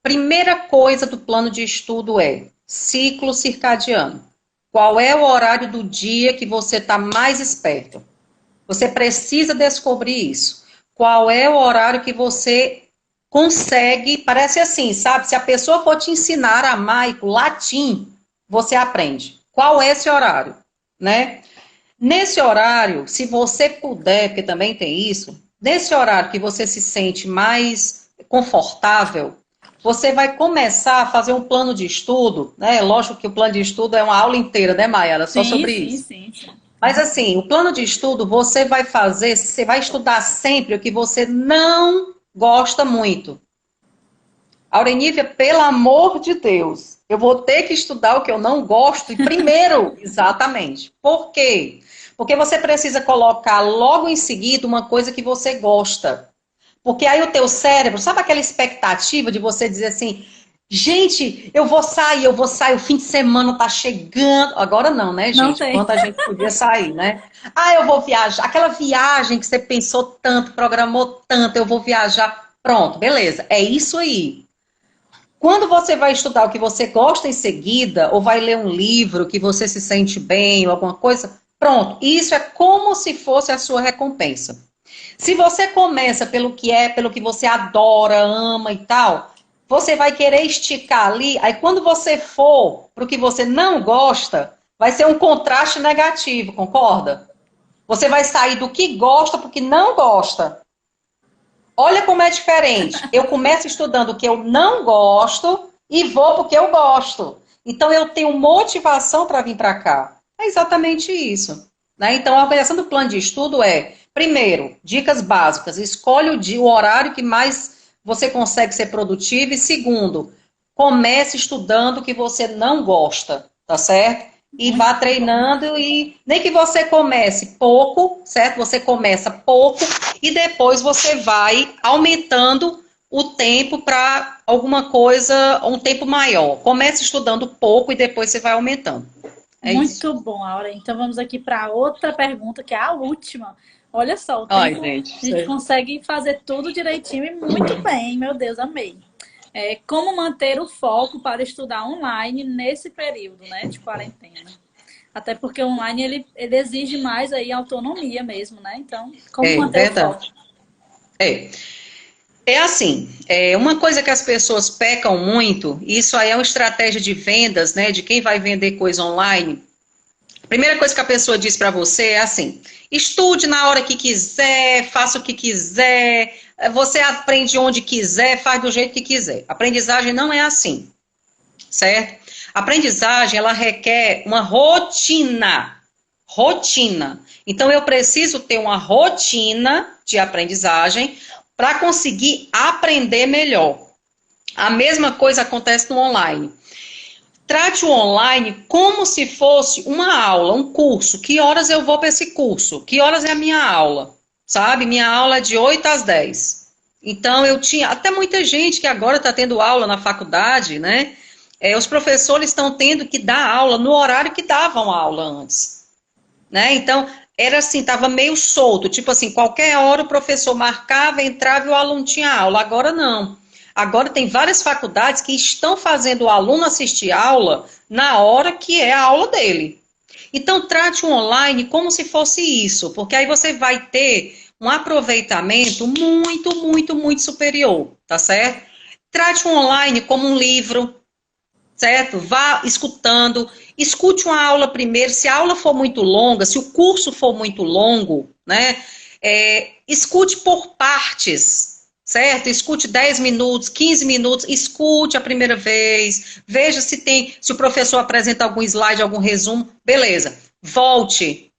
primeira coisa do plano de estudo é ciclo circadiano. Qual é o horário do dia que você está mais esperto? Você precisa descobrir isso. Qual é o horário que você consegue, parece assim, sabe? Se a pessoa for te ensinar aramaico, latim, você aprende. Qual é esse horário, né? Nesse horário, se você puder, porque também tem isso, nesse horário que você se sente mais confortável, você vai começar a fazer um plano de estudo, né? Lógico que o plano de estudo é uma aula inteira, né, Mayara? Só sobre isso. Sim. Mas assim, o plano de estudo você vai estudar sempre o que você não gosta muito. Aurenívia, pelo amor de Deus, eu vou ter que estudar o que eu não gosto e primeiro, exatamente. Por quê? Porque você precisa colocar logo em seguida uma coisa que você gosta. Porque aí o teu cérebro, sabe aquela expectativa de você dizer assim, gente, eu vou sair, o fim de semana tá chegando. Agora não, né, gente? Não tem. Quanto a gente podia sair, né? Ah, eu vou viajar. Aquela viagem que você pensou tanto, programou tanto, eu vou viajar. Pronto, beleza. É isso aí. Quando você vai estudar o que você gosta em seguida, ou vai ler um livro que você se sente bem, ou alguma coisa, pronto. Isso é como se fosse a sua recompensa. Se você começa pelo que você adora, ama e tal, você vai querer esticar ali, aí quando você for para o que você não gosta, vai ser um contraste negativo, concorda? Você vai sair do que gosta para o que não gosta. Olha como é diferente. Eu começo estudando o que eu não gosto e vou porque eu gosto. Então, eu tenho motivação para vir para cá. É exatamente isso. Né? Então, a organização do plano de estudo é, primeiro, dicas básicas. Escolhe o horário que mais você consegue ser produtivo. E segundo, comece estudando o que você não gosta, tá certo? E Muito vá bom. treinando e nem que você comece pouco, certo? Você começa pouco e depois você vai aumentando o tempo para alguma coisa, um tempo maior. Comece estudando pouco e depois você vai aumentando. É isso. Muito bom, Aura. Então vamos aqui para outra pergunta, que é a última. Olha só, o Ai, tempo gente, a gente consegue fazer tudo direitinho e muito bem, meu Deus, amei. Como manter o foco para estudar online nesse período, né, de quarentena? Até porque o online ele exige mais aí autonomia mesmo, né? Então, como é manter o foco? verdade. É. É assim, uma coisa que as pessoas pecam muito, e isso aí é uma estratégia de vendas, né, de quem vai vender coisa online. A primeira coisa que a pessoa diz para você é assim: estude na hora que quiser, faça o que quiser, você aprende onde quiser, faz do jeito que quiser. Aprendizagem não é assim, certo? Aprendizagem, ela requer uma rotina. Rotina. Então, eu preciso ter uma rotina de aprendizagem para conseguir aprender melhor. A mesma coisa acontece no online. Trate o online como se fosse uma aula, um curso. Que horas eu vou para esse curso? Que horas é a minha aula? Sabe? Minha aula é de 8 às 10. Então, eu tinha até muita gente que agora está tendo aula na faculdade, né? Os professores estão tendo que dar aula no horário que davam aula antes. Né? Então, era assim, estava meio solto, tipo assim, qualquer hora o professor marcava, entrava e o aluno tinha aula. Agora não. Agora tem várias faculdades que estão fazendo o aluno assistir aula na hora que é a aula dele. Então, trate o online como se fosse isso, porque aí você vai ter um aproveitamento muito, muito, muito superior, tá certo? Trate o online como um livro, certo? Vá escutando, escute uma aula primeiro, se a aula for muito longa, se o curso for muito longo, né? Escute por partes, certo? Escute 10 minutos, 15 minutos, escute a primeira vez, veja se o professor apresenta algum slide, algum resumo, beleza. Volte,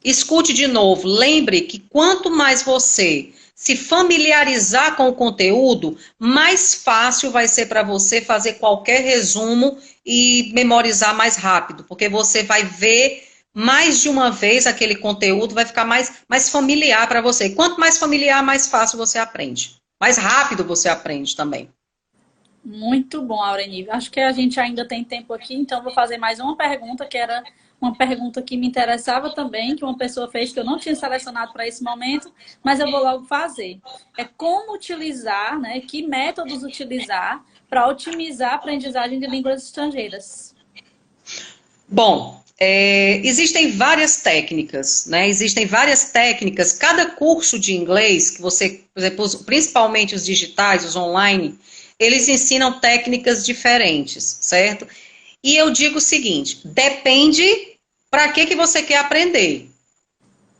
escute de novo. Lembre que quanto mais você se familiarizar com o conteúdo, mais fácil vai ser para você fazer qualquer resumo e memorizar mais rápido, porque você vai ver mais de uma vez aquele conteúdo, vai ficar mais familiar para você. Quanto mais familiar, mais fácil você aprende. Mais rápido você aprende também. Muito bom, Aureni. Acho que a gente ainda tem tempo aqui, então vou fazer mais uma pergunta, que era uma pergunta que me interessava também, que uma pessoa fez, que eu não tinha selecionado para esse momento, mas eu vou logo fazer. É como utilizar, né? Que métodos utilizar para otimizar a aprendizagem de línguas estrangeiras? Bom, existem várias técnicas, né? Existem várias técnicas. Cada curso de inglês que você, por exemplo, principalmente os digitais, os online, eles ensinam técnicas diferentes, certo? E eu digo o seguinte: depende para que você quer aprender,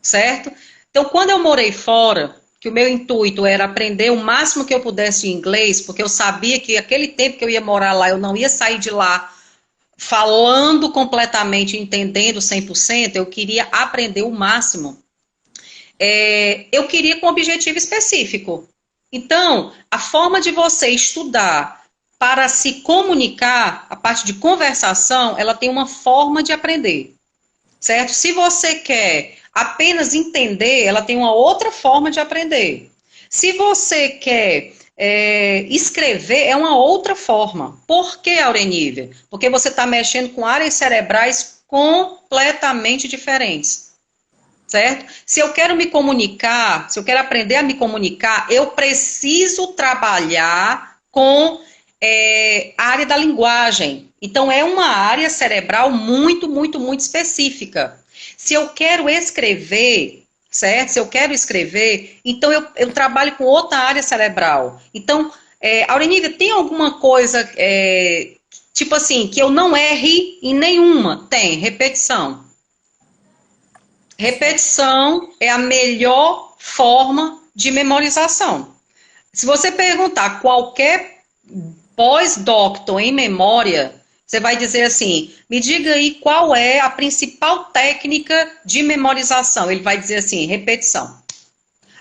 certo? Então, quando eu morei fora, que o meu intuito era aprender o máximo que eu pudesse em inglês, porque eu sabia que aquele tempo que eu ia morar lá, eu não ia sair de lá falando completamente, entendendo 100%, eu queria aprender o máximo. Eu queria com um objetivo específico. Então, a forma de você estudar para se comunicar, a parte de conversação, ela tem uma forma de aprender, certo? Se você quer apenas entender, ela tem uma outra forma de aprender. Se você quer escrever, é uma outra forma. Por que, Aurenívia? Porque você está mexendo com áreas cerebrais completamente diferentes. Certo? Se eu quero me comunicar, se eu quero aprender a me comunicar, eu preciso trabalhar com a área da linguagem. Então, é uma área cerebral muito, muito, muito específica. Se eu quero escrever, certo? Se eu quero escrever, então eu trabalho com outra área cerebral. Então, Aurenívia, tem alguma coisa, tipo assim, que eu não erre em nenhuma? Tem, repetição. Repetição é a melhor forma de memorização. Se você perguntar qualquer pós-doctor em memória, você vai dizer assim, me diga aí qual é a principal técnica de memorização. Ele vai dizer assim, repetição.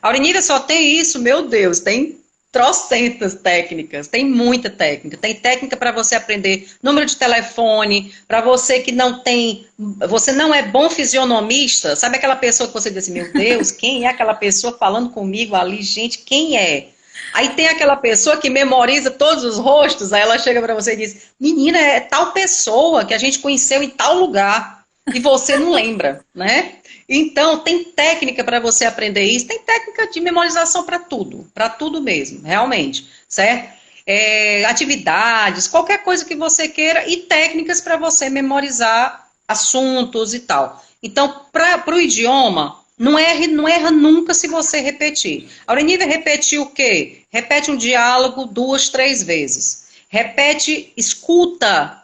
A Aurinívia só tem isso, meu Deus, tem trocentas técnicas, tem muita técnica. Tem técnica para você aprender número de telefone, para você que não tem, você não é bom fisionomista, sabe aquela pessoa que você diz assim, meu Deus, quem é aquela pessoa falando comigo ali? Gente, quem é? Aí tem aquela pessoa que memoriza todos os rostos, aí ela chega para você e diz, menina, é tal pessoa que a gente conheceu em tal lugar, e você não lembra, né? Então, tem técnica para você aprender isso, tem técnica de memorização para tudo mesmo, realmente, certo? Atividades, qualquer coisa que você queira e técnicas para você memorizar assuntos e tal. Então, para o idioma, não erra nunca se você repetir. A Aurinívia repetiu o quê? Repete um diálogo 2, 3 vezes. Repete, escuta,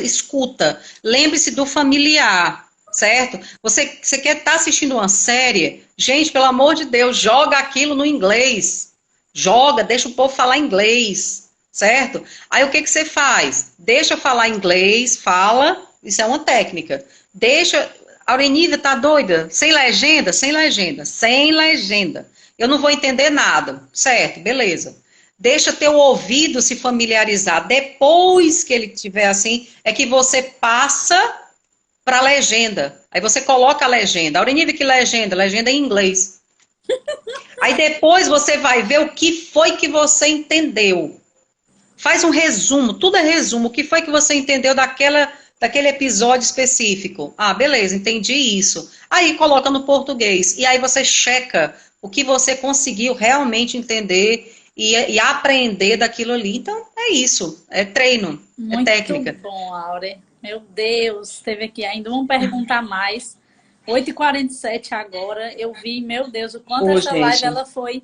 escuta. Lembre-se do familiar. Certo? Você quer estar assistindo uma série? Gente, pelo amor de Deus, joga aquilo no inglês. Joga, deixa o povo falar inglês. Certo? Aí o que você faz? Deixa falar inglês, fala. Isso é uma técnica. Deixa. A Aurinívia tá doida? Sem legenda? Sem legenda. Sem legenda. Eu não vou entender nada. Certo? Beleza. Deixa teu ouvido se familiarizar. Depois que ele estiver assim, é que você passa para a legenda. Aí você coloca a legenda. Aurinívia, que legenda? Legenda em inglês. Aí depois você vai ver o que foi que você entendeu. Faz um resumo, tudo é resumo. O que foi que você entendeu daquele episódio específico? Ah, beleza, entendi isso. Aí coloca no português. E aí você checa o que você conseguiu realmente entender e aprender daquilo ali. Então, é isso. É treino, é técnica. Muito bom, Aure. Meu Deus, teve aqui ainda uma pergunta a mais. 8h47 agora. Eu vi, meu Deus, o quanto essa gente. Live ela foi.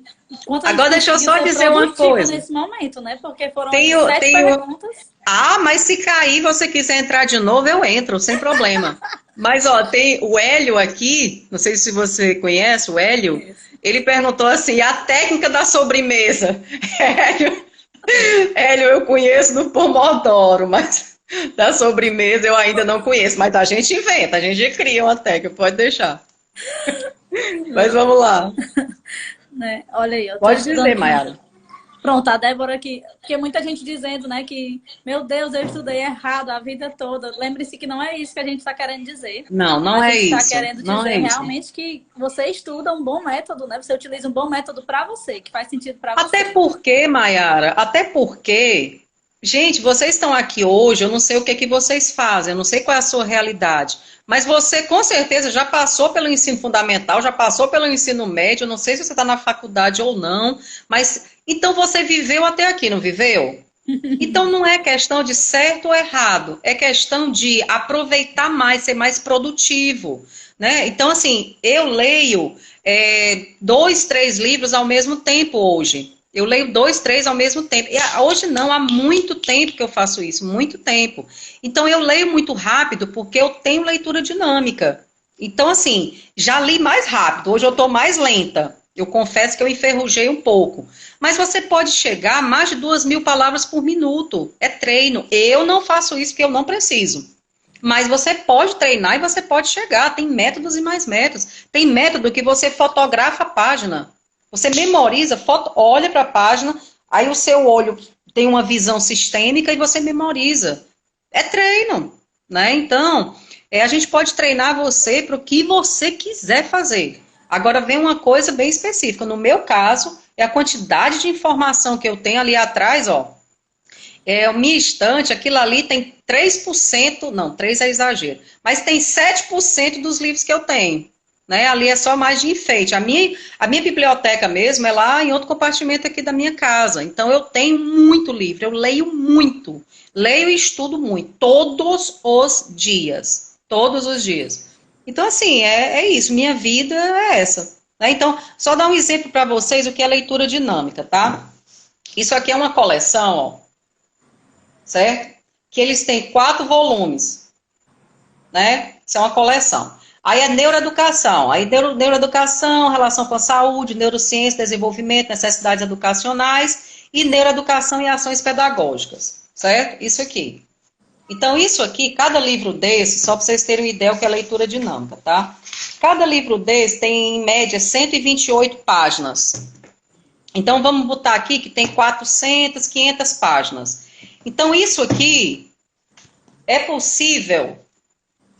Agora deixa eu só dizer uma coisa. Nesse momento, né? Porque foram 7 perguntas. Ah, mas se cair você quiser entrar de novo, eu entro, sem problema. Mas, ó, tem o Hélio aqui, não sei se você conhece o Hélio, ele perguntou assim, a técnica da sobremesa. Hélio, eu conheço do Pomodoro, mas da sobremesa eu ainda não conheço. Mas a gente inventa, a gente cria uma técnica, pode deixar. Mas vamos lá. Né? Olha aí, eu tô pode dizer, Mayara. Pronto, a Débora aqui, porque muita gente dizendo, né, que, meu Deus, eu estudei errado a vida toda. Lembre-se que não é isso que a gente está querendo dizer. Não, não é isso. A gente está querendo dizer realmente que você estuda um bom método, né? Você utiliza um bom método para você, que faz sentido para você. Até porque, Mayara, gente, vocês estão aqui hoje, eu não sei o que vocês fazem, eu não sei qual é a sua realidade, mas você com certeza já passou pelo ensino fundamental, já passou pelo ensino médio, não sei se você está na faculdade ou não, mas então você viveu até aqui, não viveu? Então não é questão de certo ou errado, é questão de aproveitar mais, ser mais produtivo, né? Então assim, eu leio 2, 3 livros ao mesmo tempo hoje. Eu leio 2, 3 ao mesmo tempo. E hoje não, há muito tempo que eu faço isso, muito tempo. Então eu leio muito rápido porque eu tenho leitura dinâmica. Então assim, já li mais rápido, hoje eu estou mais lenta. Eu confesso que eu enferrujei um pouco. Mas você pode chegar a mais de 2.000 palavras por minuto. É treino. Eu não faço isso porque eu não preciso. Mas você pode treinar e você pode chegar. Tem métodos e mais métodos. Tem método que você fotografa a página. Você memoriza, olha para a página, aí o seu olho tem uma visão sistêmica e você memoriza. É treino, né? Então, a gente pode treinar você para o que você quiser fazer. Agora vem uma coisa bem específica. No meu caso, é a quantidade de informação que eu tenho ali atrás, ó. Minha estante, aquilo ali tem 3%, não, 3% é exagero, mas tem 7% dos livros que eu tenho. Né? Ali é só mais de enfeite. A minha biblioteca mesmo é lá em outro compartimento aqui da minha casa. Então eu tenho muito livro, eu leio muito. Leio e estudo muito, todos os dias. Todos os dias. Então, assim, é isso. Minha vida é essa. Né? Então, só dar um exemplo para vocês o que é leitura dinâmica, tá? Isso aqui é uma coleção, ó. Certo? Que eles têm 4 volumes. Né? Isso é uma coleção. Aí é neuroeducação. Aí neuroeducação, relação com a saúde, neurociência, desenvolvimento, necessidades educacionais e neuroeducação e ações pedagógicas, certo? Isso aqui. Então, isso aqui, cada livro desse, só para vocês terem uma ideia o que é leitura dinâmica, tá? Cada livro desse tem, em média, 128 páginas. Então, vamos botar aqui que tem 400, 500 páginas. Então, isso aqui é possível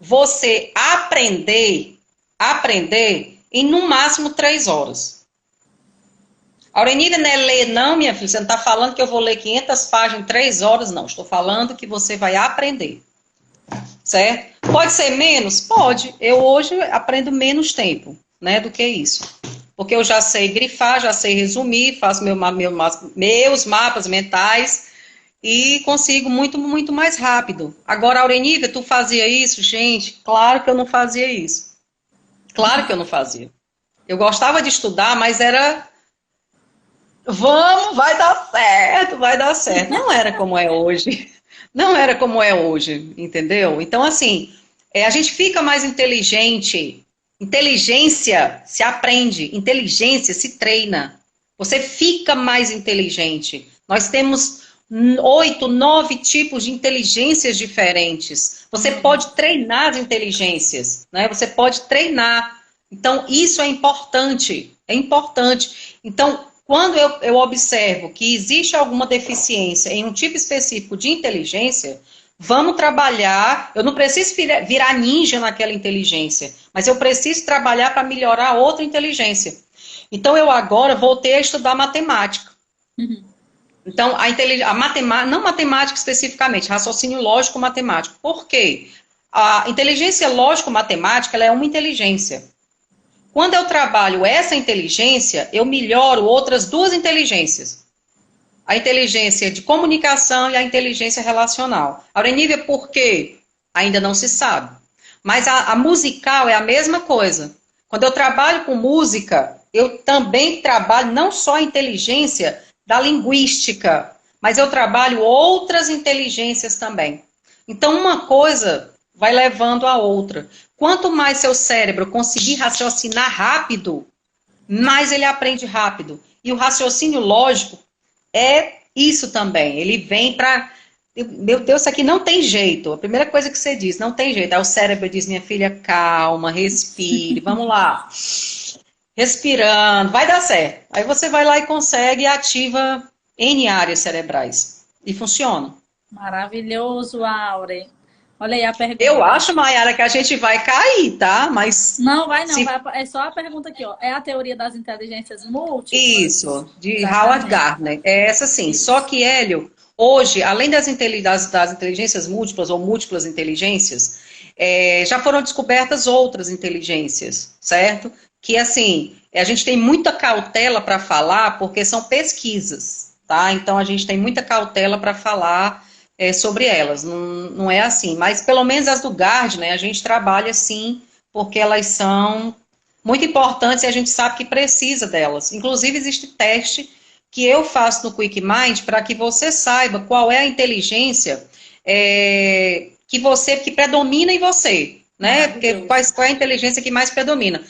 você aprender em, no máximo, 3 horas. Aurenívia, não é ler não, minha filha, você não está falando que eu vou ler 500 páginas em 3 horas, não. Estou falando que você vai aprender, certo? Pode ser menos? Pode. Eu hoje aprendo menos tempo, né, do que isso. Porque eu já sei grifar, já sei resumir, faço meus mapas mentais e consigo muito, muito mais rápido. Agora, Aurenívia, tu fazia isso? Gente, claro que eu não fazia isso. Claro que eu não fazia. Eu gostava de estudar, mas era... Vamos, vai dar certo, vai dar certo. Não era como é hoje. Não era como é hoje, entendeu? Então, assim, a gente fica mais inteligente. Inteligência se aprende, inteligência se treina. Você fica mais inteligente. Nós temos 8, 9 tipos de inteligências diferentes. Você pode treinar as inteligências, né? Você pode treinar. Então, isso é importante. É importante. Então, quando eu observo que existe alguma deficiência em um tipo específico de inteligência, vamos trabalhar. Eu não preciso virar ninja naquela inteligência, mas eu preciso trabalhar para melhorar outra inteligência. Então, eu agora voltei a estudar matemática. Então, a matemática, não matemática especificamente, raciocínio lógico-matemático. Por quê? A inteligência lógico-matemática, ela é uma inteligência. Quando eu trabalho essa inteligência, eu melhoro outras 2 inteligências. A inteligência de comunicação e a inteligência relacional. Aurenívia, por quê? Ainda não se sabe. Mas a musical é a mesma coisa. Quando eu trabalho com música, eu também trabalho não só a inteligência da linguística, mas eu trabalho outras inteligências também. Então, uma coisa vai levando a outra. Quanto mais seu cérebro conseguir raciocinar rápido, mais ele aprende rápido. E o raciocínio lógico é isso também. Ele vem para... Meu Deus, isso aqui não tem jeito. A primeira coisa que você diz, não tem jeito. Aí o cérebro diz, minha filha, calma, respire, vamos lá. Respirando, vai dar certo. Aí você vai lá e consegue e ativa N áreas cerebrais. E funciona. Maravilhoso, Aure. Olha aí a pergunta. Eu acho, Mayara, que a gente vai cair, tá? Mas... Não, vai não. É só a pergunta aqui, ó. É a teoria das inteligências múltiplas? Isso, de Howard Gardner. É essa sim. Isso. Só que, Hélio, hoje, além das inteligências múltiplas ou múltiplas inteligências, já foram descobertas outras inteligências, certo? Que, assim, a gente tem muita cautela para falar, porque são pesquisas, tá? Então, a gente tem muita cautela para falar sobre elas. Não é assim. Mas, pelo menos as do Gardner, a gente trabalha, sim, porque elas são muito importantes e a gente sabe que precisa delas. Inclusive, existe teste que eu faço no Quick Mind para que você saiba qual é a inteligência que predomina em você, né? Porque qual é a inteligência que mais predomina?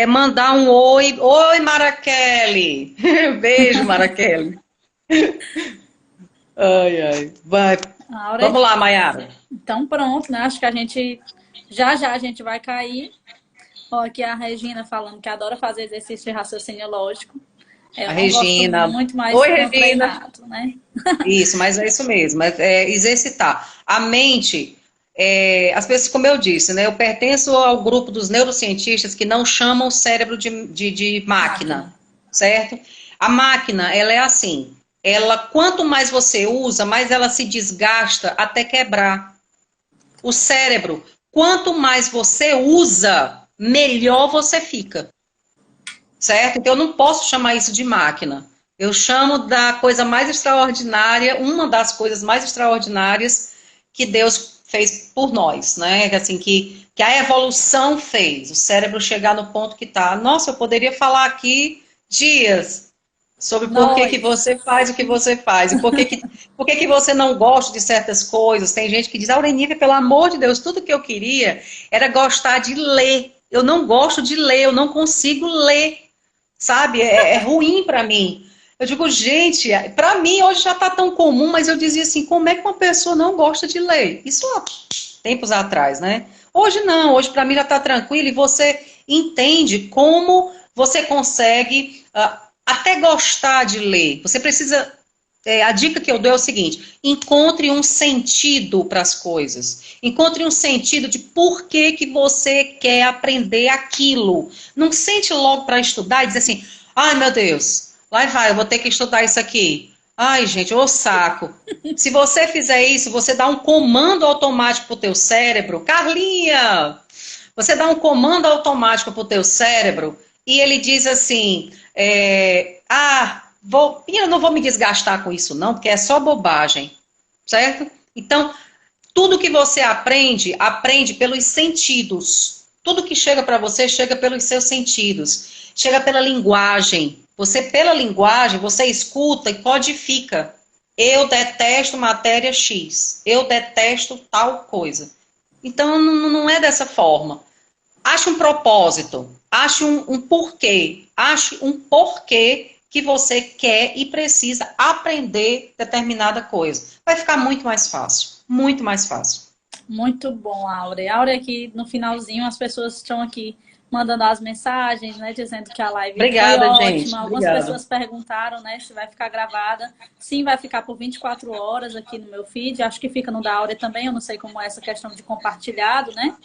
Mandar um oi. Oi, Maraquele. Beijo, Maraquele. Ai, ai. Vai. Vamos lá, Mayara. Então, pronto, né? Acho que a gente... Já a gente vai cair. Ó, aqui a Regina falando que adora fazer exercício de raciocínio lógico. A Regina. Muito mais Oi, Regina. Né? Isso, mas é isso mesmo. Exercitar. A mente... as pessoas, como eu disse, né, eu pertenço ao grupo dos neurocientistas que não chamam o cérebro de máquina, certo? A máquina, ela é assim, quanto mais você usa, mais ela se desgasta até quebrar. O cérebro, quanto mais você usa, melhor você fica, certo? Então eu não posso chamar isso de máquina. Eu chamo da coisa mais extraordinária, uma das coisas mais extraordinárias que Deus fez por nós, né? Assim, que a evolução fez, o cérebro chegar no ponto que está. Nossa, eu poderia falar aqui dias Sobre por que que Nós. você faz o que você faz. E por que que você não gosta de certas coisas. Tem gente que diz, Aurenive, pelo amor de Deus, tudo que eu queria era gostar de ler. Eu não gosto de ler, eu não consigo ler. Sabe? É ruim para mim. Eu digo, gente, para mim hoje já está tão comum, mas eu dizia assim, como é que uma pessoa não gosta de ler? Isso há tempos atrás, né? Hoje não, hoje para mim já está tranquilo e você entende como você consegue até gostar de ler. Você precisa. A dica que eu dou é o seguinte: encontre um sentido para as coisas. Encontre um sentido de por que que você quer aprender aquilo. Não sente logo para estudar e dizer assim, ai meu Deus, lá vai, eu vou ter que estudar isso aqui. Ai, gente, ô saco. Se você fizer isso, você dá um comando automático pro teu cérebro. Carlinha, você dá um comando automático pro teu cérebro e ele diz assim, eu não vou me desgastar com isso não, porque é só bobagem, certo? Então, tudo que você aprende, aprende pelos sentidos. Tudo que chega para você, chega pelos seus sentidos. Chega pela linguagem. Você, pela linguagem, você escuta e codifica. Eu detesto matéria X. Eu detesto tal coisa. Então, não é dessa forma. Ache um propósito. Ache um porquê. Ache um porquê que você quer e precisa aprender determinada coisa. Vai ficar muito mais fácil. Muito mais fácil. Muito bom, Áurea. Áurea, aqui no finalzinho, as pessoas estão aqui mandando as mensagens, né, dizendo que a live foi Obrigada, gente. ótima. Algumas Obrigada. pessoas perguntaram, né, se vai ficar gravada. Sim, vai ficar por 24 horas aqui no meu feed. Acho que fica no da Áurea também. Eu não sei como é essa questão de compartilhado, né?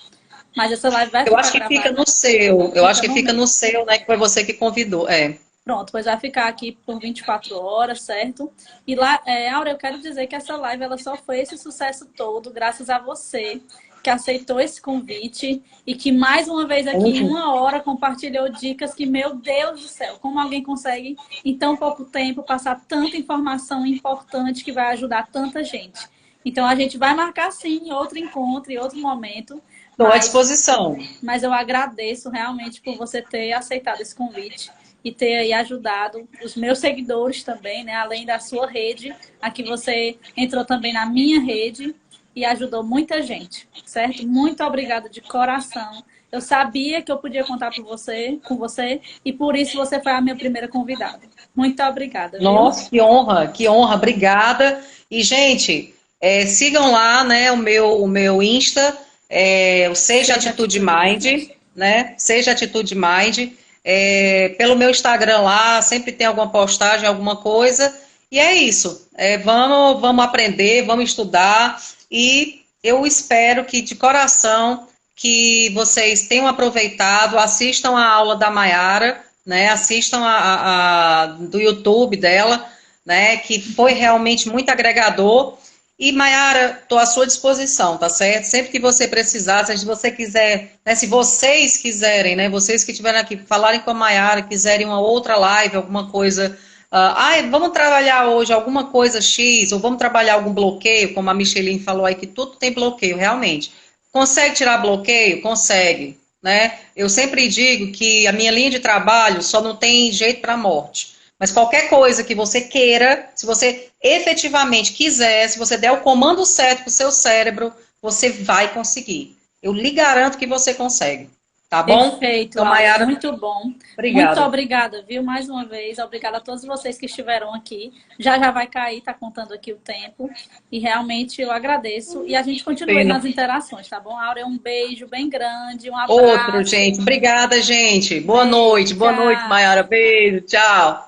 Mas essa live vai Eu ficar acho que gravada. fica no seu. Eu acho que no fica meu. no seu, né? Que foi você que convidou. É. Pronto, pois vai ficar aqui por 24 horas, certo? E lá, Áurea, eu quero dizer que essa live ela só foi esse sucesso todo graças a você, que aceitou esse convite e que mais uma vez aqui em 1 hora compartilhou dicas que, meu Deus do céu, como alguém consegue em tão pouco tempo passar tanta informação importante que vai ajudar tanta gente. Então a gente vai marcar sim outro encontro e outro momento. Estou à disposição. Mas eu agradeço realmente por você ter aceitado esse convite e ter aí ajudado os meus seguidores também, né? Além da sua rede, aqui você entrou também na minha rede e ajudou muita gente, certo? Muito obrigada de coração. Eu sabia que eu podia contar com você, e por isso você foi a minha primeira convidada. Muito obrigada. Nossa, que honra, obrigada. E, gente, sigam lá, né, o meu Insta, o Seja Atitude Mind, né? Seja Atitude Mind. Pelo meu Instagram lá, sempre tem alguma postagem, alguma coisa. E é isso. Vamos aprender, vamos estudar. E eu espero que, de coração, que vocês tenham aproveitado, assistam a aula da Maiara, né? Assistam do YouTube dela, né? Que foi realmente muito agregador. E, Maiara, estou à sua disposição, tá certo? Sempre que você precisar, se você quiser, né, se vocês quiserem, né, vocês que estiverem aqui, falarem com a Maiara, quiserem uma outra live, alguma coisa, vamos trabalhar hoje alguma coisa X, ou vamos trabalhar algum bloqueio, como a Micheline falou aí, que tudo tem bloqueio, realmente. Consegue tirar bloqueio? Consegue, né? Eu sempre digo que a minha linha de trabalho só não tem jeito para a morte. Mas qualquer coisa que você queira, se você efetivamente quiser, se você der o comando certo para o seu cérebro, você vai conseguir. Eu lhe garanto que você consegue. Tá bom? Perfeito, então, Maiara, muito bom. Obrigada. Muito obrigada, viu? Mais uma vez, obrigada a todos vocês que estiveram aqui. Já vai cair, tá contando aqui o tempo. E realmente eu agradeço. E a gente continua nas interações, tá bom? Áurea, um beijo bem grande, um abraço. Outro, gente. Obrigada, gente. Boa noite, Maiara. Beijo, tchau.